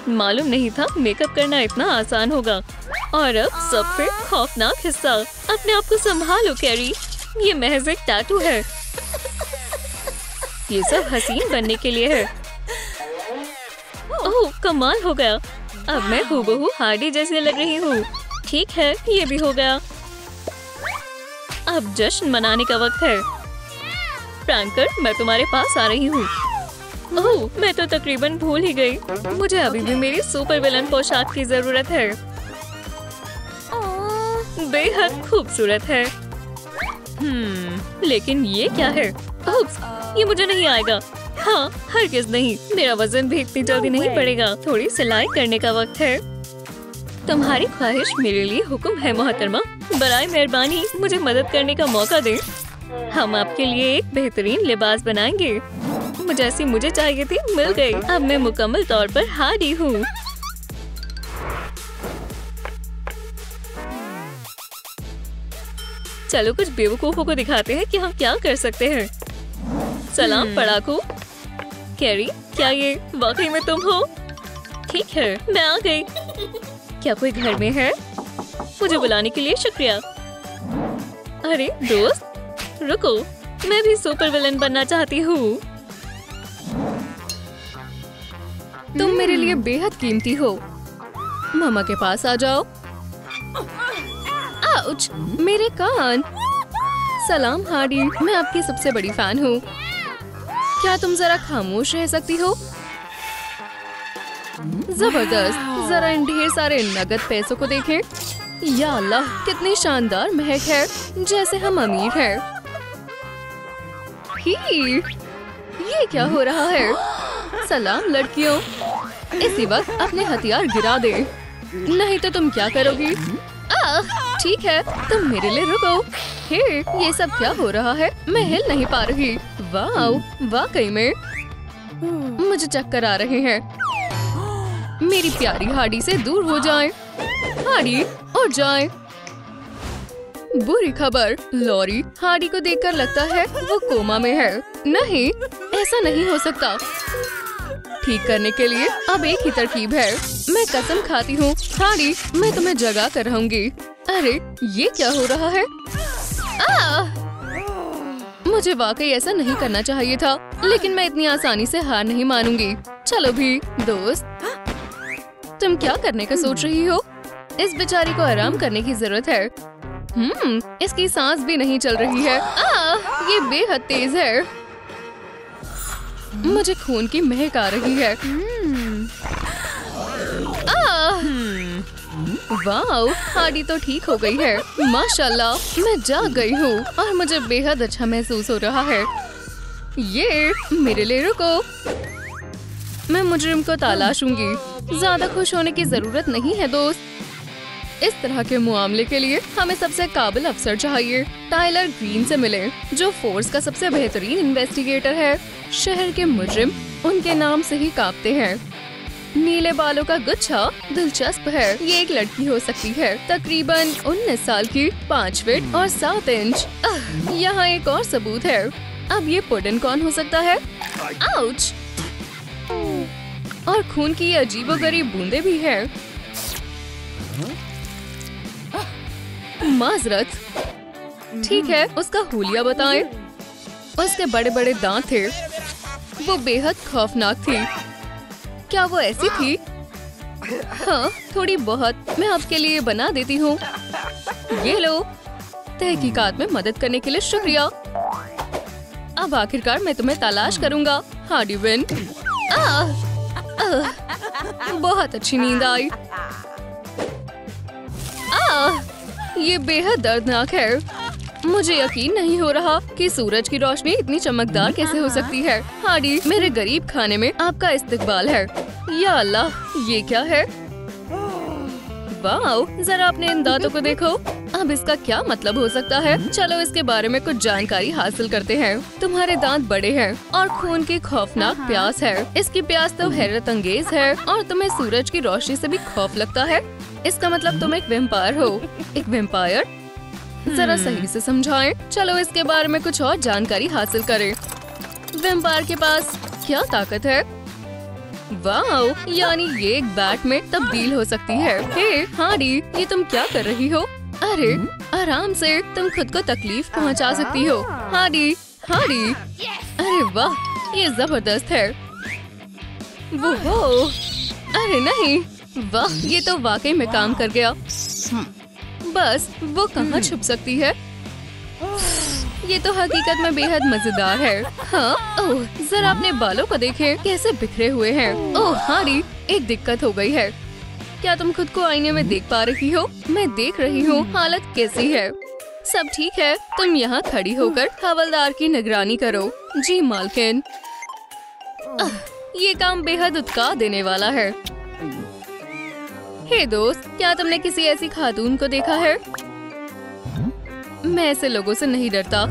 मालूम नहीं था मेकअप करना इतना आसान होगा। और अब सबसे खौफनाक हिस्सा। अपने आप को संभालो कैरी, ये महज एक टैटू है। ये सब हसीन बनने के लिए है। ओह कमाल हो गया। अब मैं हूबहू हार्डी जैसी लग रही हूँ। ठीक है, ये भी हो गया। अब जश्न मनाने का वक्त है। फ्रैंकर, मैं तुम्हारे पास आ रही हूँ। ओह, मैं तो तकरीबन भूल ही गई। मुझे अभी भी मेरी सुपर विलन पोशाक की जरूरत है। बेहद खूबसूरत है। लेकिन ये क्या है? उप्स, ये मुझे नहीं आएगा। हाँ, हरगिज़ नहीं। मेरा वजन भी इतनी जल्दी नहीं बढ़ेगा। थोड़ी सिलाई करने का वक्त है। तुम्हारी ख्वाहिश मेरे लिए हुक्म है मोहतरमा। बराए मेहरबानी मुझे मदद करने का मौका दें। हम आपके लिए एक बेहतरीन लिबास बनाएंगे। जैसी मुझे चाहिए थी मिल गई। अब मैं मुकम्मल तौर पर हार्डी हूँ। चलो कुछ बेवकूफों को दिखाते हैं कि हम क्या कर सकते हैं। सलाम पढ़ाकू। कैरी, क्या ये वाकई में तुम हो? ठीक है, मैं आ गई। क्या कोई घर में है? मुझे बुलाने के लिए शुक्रिया। अरे दोस्त, रुको, मैं भी सुपर विलन बनना चाहती हूँ। तुम मेरे लिए बेहद कीमती हो। मामा के पास आ जाओ। आउच, मेरे कान। सलाम हार्डी, मैं आपकी सबसे बड़ी फैन हूँ। क्या तुम जरा खामोश रह सकती हो? जबरदस्त, जरा इन ढेर सारे नगद पैसों को देखें। या अल्लाह, कितनी शानदार महक है, जैसे हम अमीर हैं। ये क्या हो रहा है? सलाम लड़कियों, इसी वक्त अपने हथियार गिरा दे, नहीं तो तुम क्या करोगी? ठीक है, तुम मेरे लिए रुको। हे, ये सब क्या हो रहा है? मैं हिल नहीं पा रही। वाह, वाकई में मुझे चक्कर आ रहे हैं। मेरी प्यारी हार्डी से दूर हो जाएं। हार्डी, उठ जाएं। बुरी खबर, लॉरी हार्डी को देखकर लगता है वो कोमा में है। नहीं, ऐसा नहीं हो सकता। ठीक करने के लिए अब एक ही तरकीब है। मैं कसम खाती हूँ हार्डी, मैं तुम्हें जगा कर रहूंगी। अरे ये क्या हो रहा है? मुझे वाकई ऐसा नहीं करना चाहिए था, लेकिन मैं इतनी आसानी से हार नहीं मानूंगी। चलो भी दोस्त, तुम क्या करने का सोच रही हो? इस बेचारी को आराम करने की जरूरत है। इसकी सांस भी नहीं चल रही है। ये बेहद तेज है। मुझे खून की महक आ रही है। वाह, हार्डी तो ठीक हो गई है। माशाल्लाह, मैं जाग गई हूँ और मुझे बेहद अच्छा महसूस हो रहा है। ये मेरे लिए रुको, मैं मुजरिम को तलाशूंगी। ज्यादा खुश होने की जरूरत नहीं है दोस्त। इस तरह के मुआमले के लिए हमें सबसे काबिल अफसर चाहिए। टाइलर ग्रीन से मिले, जो फोर्स का सबसे बेहतरीन इन्वेस्टिगेटर है। शहर के मुजरिम उनके नाम से ही कांपते हैं। नीले बालों का गुच्छा दिलचस्प है। ये एक लड़की हो सकती है, तकरीबन 19 साल की, 5 फीट और 7 इंच। यहाँ एक और सबूत है। अब ये पुडिन कौन हो सकता है? आउच! और खून की अजीबोगरीब बूंदे भी है। माजरत। ठीक है, उसका हुलिया बताएं। उसके बड़े बड़े दांत थे। वो बेहद खौफनाक थी। क्या वो ऐसी थी? हाँ, थोड़ी बहुत। मैं आपके लिए बना देती हूँ। ये लो। तहकीकात में मदद करने के लिए शुक्रिया। अब आखिरकार मैं तुम्हें तलाश करूँगा। Hardy win. बहुत अच्छी नींद आई। ये बेहद दर्दनाक है। मुझे यकीन नहीं हो रहा कि सूरज की रोशनी इतनी चमकदार कैसे हो सकती है। हार्डी, मेरे गरीब खाने में आपका इस्तकबाल है। या अल्लाह, ये क्या है? वाह, जरा अपने इन दांतों को देखो। अब इसका क्या मतलब हो सकता है? चलो इसके बारे में कुछ जानकारी हासिल करते हैं। तुम्हारे दांत बड़े हैं और खून की खौफनाक प्यास है। इसकी प्यास तो हैरत अंगेज है और तुम्हें सूरज की रोशनी से भी खौफ लगता है। इसका मतलब तुम एक वैम्पायर हो। एक वैम्पायर? जरा सही से समझाएं। चलो इसके बारे में कुछ और जानकारी हासिल करें। वैम्पायर के पास क्या ताकत है? वाह, यानी ये एक बैट में तब्दील हो सकती है। हे हार्डी, ये तुम क्या कर रही हो? अरे आराम से, तुम खुद को तकलीफ पहुंचा सकती हो। Hardy, Hardy. अरे वाह, ये जबरदस्त है। वो अरे नहीं, वाह ये तो वाकई में काम कर गया। बस वो कहाँ छुप सकती है? ये तो हकीकत में बेहद मजेदार है। हाँ, ओह जरा अपने बालों को देखें कैसे बिखरे हुए हैं। ओह हारी, एक दिक्कत हो गई है। क्या तुम खुद को आईने में देख पा रही हो? मैं देख रही हूँ। हालत कैसी है? सब ठीक है। तुम यहाँ खड़ी होकर हवलदार की निगरानी करो। जी मालकिन। ये काम बेहद उत्साह देने वाला है। हे दोस्त, क्या तुमने किसी ऐसी खातून को देखा है? मैं ऐसे लोगों से नहीं डरता।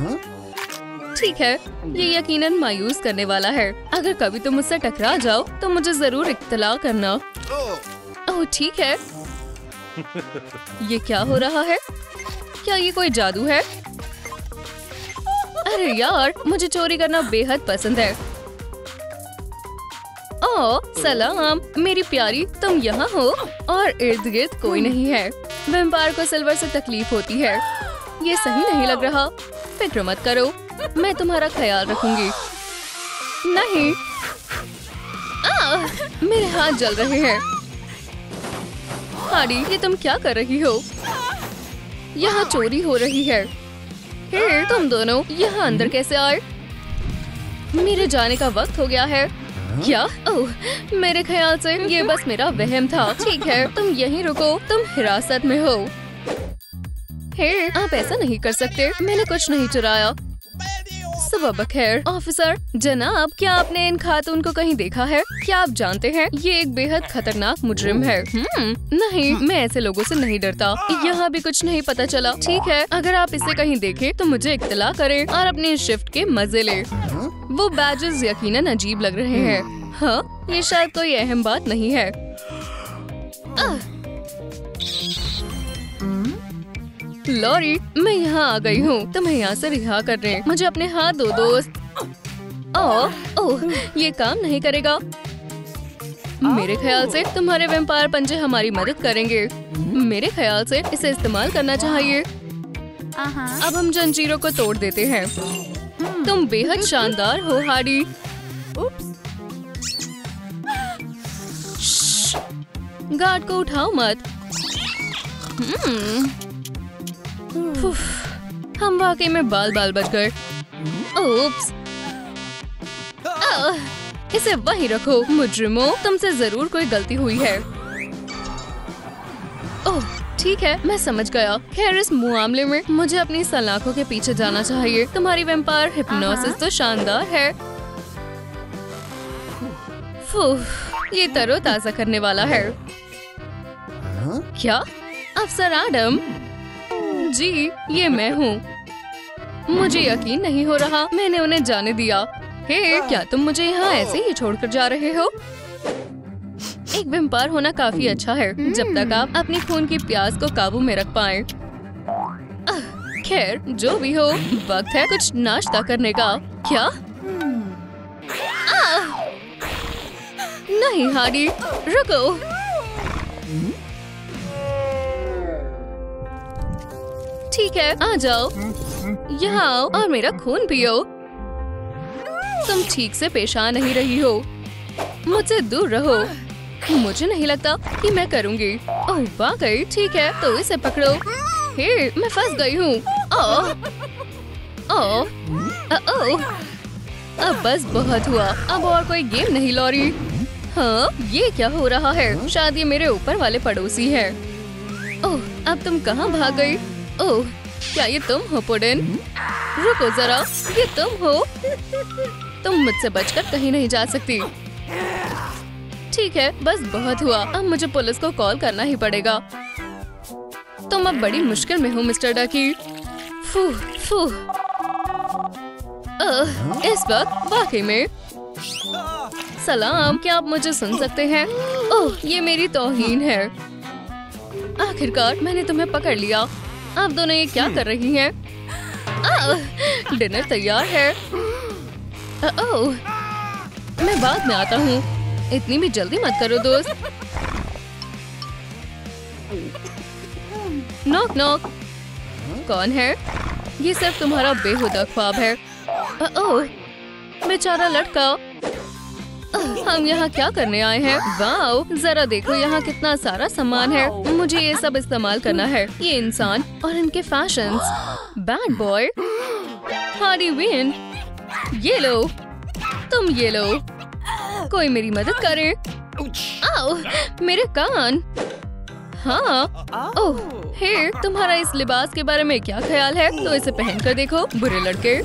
ठीक है, ये यकीनन मायूस करने वाला है। अगर कभी तुम मुझसे टकरा जाओ तो मुझे जरूर इत्तला करना। ओह ठीक है। ये क्या हो रहा है? क्या ये कोई जादू है? अरे यार, मुझे चोरी करना बेहद पसंद है। ओह सलाम मेरी प्यारी, तुम यहाँ हो और इर्द गिर्द कोई नहीं है। वैम्पायर को सिल्वर से तकलीफ होती है। ये सही नहीं लग रहा। फिक्र मत करो, मैं तुम्हारा ख्याल रखूंगी। नहीं, मेरे हाथ जल रहे हैं। हारी, ये तुम क्या कर रही हो? यहाँ चोरी हो रही है। हे, तुम दोनों यहाँ अंदर कैसे आए? मेरे जाने का वक्त हो गया है। क्या? ओह, मेरे ख्याल से ये बस मेरा वहम था। ठीक है, तुम यहीं रुको, तुम हिरासत में हो। हे, आप ऐसा नहीं कर सकते, मैंने कुछ नहीं चुराया। सुबह बखैर ऑफिसर। जनाब, क्या आपने इन खातून को कहीं देखा है? क्या आप जानते हैं ये एक बेहद खतरनाक मुजरिम है? नहीं, मैं ऐसे लोगों से नहीं डरता। यहाँ भी कुछ नहीं पता चला। ठीक है, अगर आप इसे कहीं देखें तो मुझे इत्तला करें और अपनी शिफ्ट के मजे ले। वो बैजेस यकीनन अजीब लग रहे हैं। हाँ, ये शायद कोई अहम बात नहीं है। लॉरी, मैं यहाँ आ गई हूँ। तुम्हें यहाँ से रिहा कर रहे हैं। मुझे अपने हाथ दो दोस्त। ओह, ये काम नहीं करेगा। मेरे ख्याल से तुम्हारे वैम्पायर पंजे हमारी मदद करेंगे। मेरे ख्याल से इसे इस्तेमाल करना चाहिए। अब हम जंजीरों को तोड़ देते हैं। तुम बेहद शानदार हो हारी। गार्ड को उठाओ मत। हम वाकई में बाल बच गए। ओप्स, इसे वहीं रखो। मुजरिमों, तुमसे जरूर कोई गलती हुई है। ओह ठीक है, मैं समझ गया। खैर, इस मामले में मुझे अपनी सलाखों के पीछे जाना चाहिए। तुम्हारी वैम्पायर हिप्नोसिस तो शानदार है। ये तरोताजा करने वाला है। क्या? अफसर आडम? जी, ये मैं हूँ। मुझे यकीन नहीं हो रहा मैंने उन्हें जाने दिया। हे, क्या तुम मुझे यहाँ ऐसे ही छोड़कर जा रहे हो? एक वैम्पायर होना काफी अच्छा है जब तक आप अपनी खून की प्यास को काबू में रख पाएं। खैर, जो भी हो, वक्त है कुछ नाश्ता करने का। क्या? नहीं हारी, रुको। ठीक है, आ जाओ। यहाँ आओ और मेरा खून पियो। तुम ठीक से पेश आ नहीं रही हो। मुझसे दूर रहो। मुझे नहीं लगता कि मैं करूँगी। ओह वाकई, ठीक है, तो इसे पकड़ो। हे, मैं फंस गई हूँ। अब बस बहुत हुआ। अब और कोई गेम नहीं लॉरी। हाँ, ये क्या हो रहा है? शायद ये मेरे ऊपर वाले पड़ोसी है। ओह, अब तुम कहाँ भाग गई? ओह, क्या ये तुम हो पुडिन? रुको जरा, ये तुम हो? तुम मुझसे बचकर कहीं नहीं जा सकती। ठीक है, बस बहुत हुआ। अब मुझे पुलिस को कॉल करना ही पड़ेगा। तुम अब बड़ी मुश्किल में हो मिस्टर डकी। इस वक्त वाकई में। सलाम, क्या आप मुझे सुन सकते हैं? ओह, ये मेरी तौहीन है। आखिरकार मैंने तुम्हें पकड़ लिया। आप दोनों ये क्या कर रही हैं? डिनर तैयार है। ओह, मैं बाद में आता हूँ। इतनी भी जल्दी मत करो दोस्त। Knock knock. कौन है? ये सिर्फ तुम्हारा बेहुदा ख्वाब है। ओह, बेचारा लड़का। हम यहाँ क्या करने आए हैं? वाओ, जरा देखो यहाँ कितना सारा सामान है। मुझे ये सब इस्तेमाल करना है। ये इंसान और इनके fashions. Bad boy, Hardy win, ये लो, तुम ये लो। कोई मेरी मदद करे। आओ, मेरे कान। हाँ, ओह, हे, तुम्हारा इस लिबास के बारे में क्या ख्याल है? तो इसे पहन कर देखो, बुरे लड़के।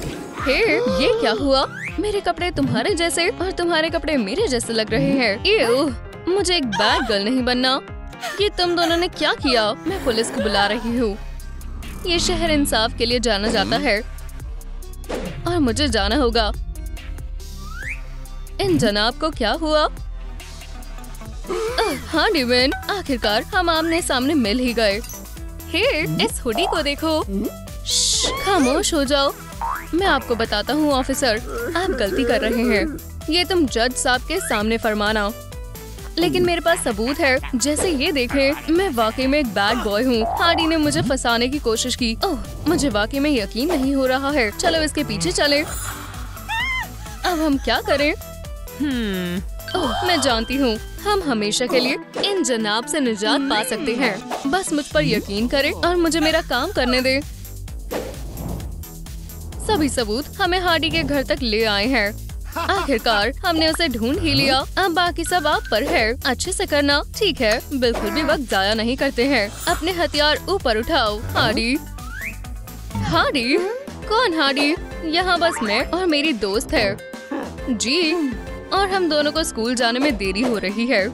हे, ये क्या हुआ? मेरे कपड़े तुम्हारे जैसे और तुम्हारे कपड़े मेरे जैसे लग रहे हैं। एव, मुझे एक बैड गर्ल नहीं बनना। ये तुम दोनों ने क्या किया? मैं पुलिस को बुला रही हूँ। ये शहर इंसाफ के लिए जाना जाता है और मुझे जाना होगा। इन जनाब को क्या हुआ? हाँ डिविन, आखिरकार हम आमने सामने मिल ही गए। हे, इस हुडी को देखो। खामोश हो जाओ। मैं आपको बताता हूँ ऑफिसर, आप गलती कर रहे हैं। ये तुम जज साहब के सामने फरमाना। लेकिन मेरे पास सबूत है। जैसे ये देखें, मैं वाकई में एक बैड बॉय हूँ। हार्डी ने मुझे फंसाने की कोशिश की। ओह, मुझे वाकई में यकीन नहीं हो रहा है। चलो इसके पीछे चलें। अब हम क्या करें? ओह, मैं जानती हूँ। हम हमेशा के लिए इन जनाब से निजात पा सकते हैं। बस मुझ पर यकीन करें और मुझे मेरा काम करने दे। सभी सबूत हमें हार्डी के घर तक ले आए हैं। आखिरकार हमने उसे ढूंढ ही लिया। अब बाकी सब आप पर है। अच्छे से करना, ठीक है? बिल्कुल भी वक्त जाया नहीं करते हैं। अपने हथियार ऊपर उठाओ। हार्डी, हार्डी, कौन हार्डी? यहाँ बस मैं और मेरी दोस्त है। जी, और हम दोनों को स्कूल जाने में देरी हो रही है।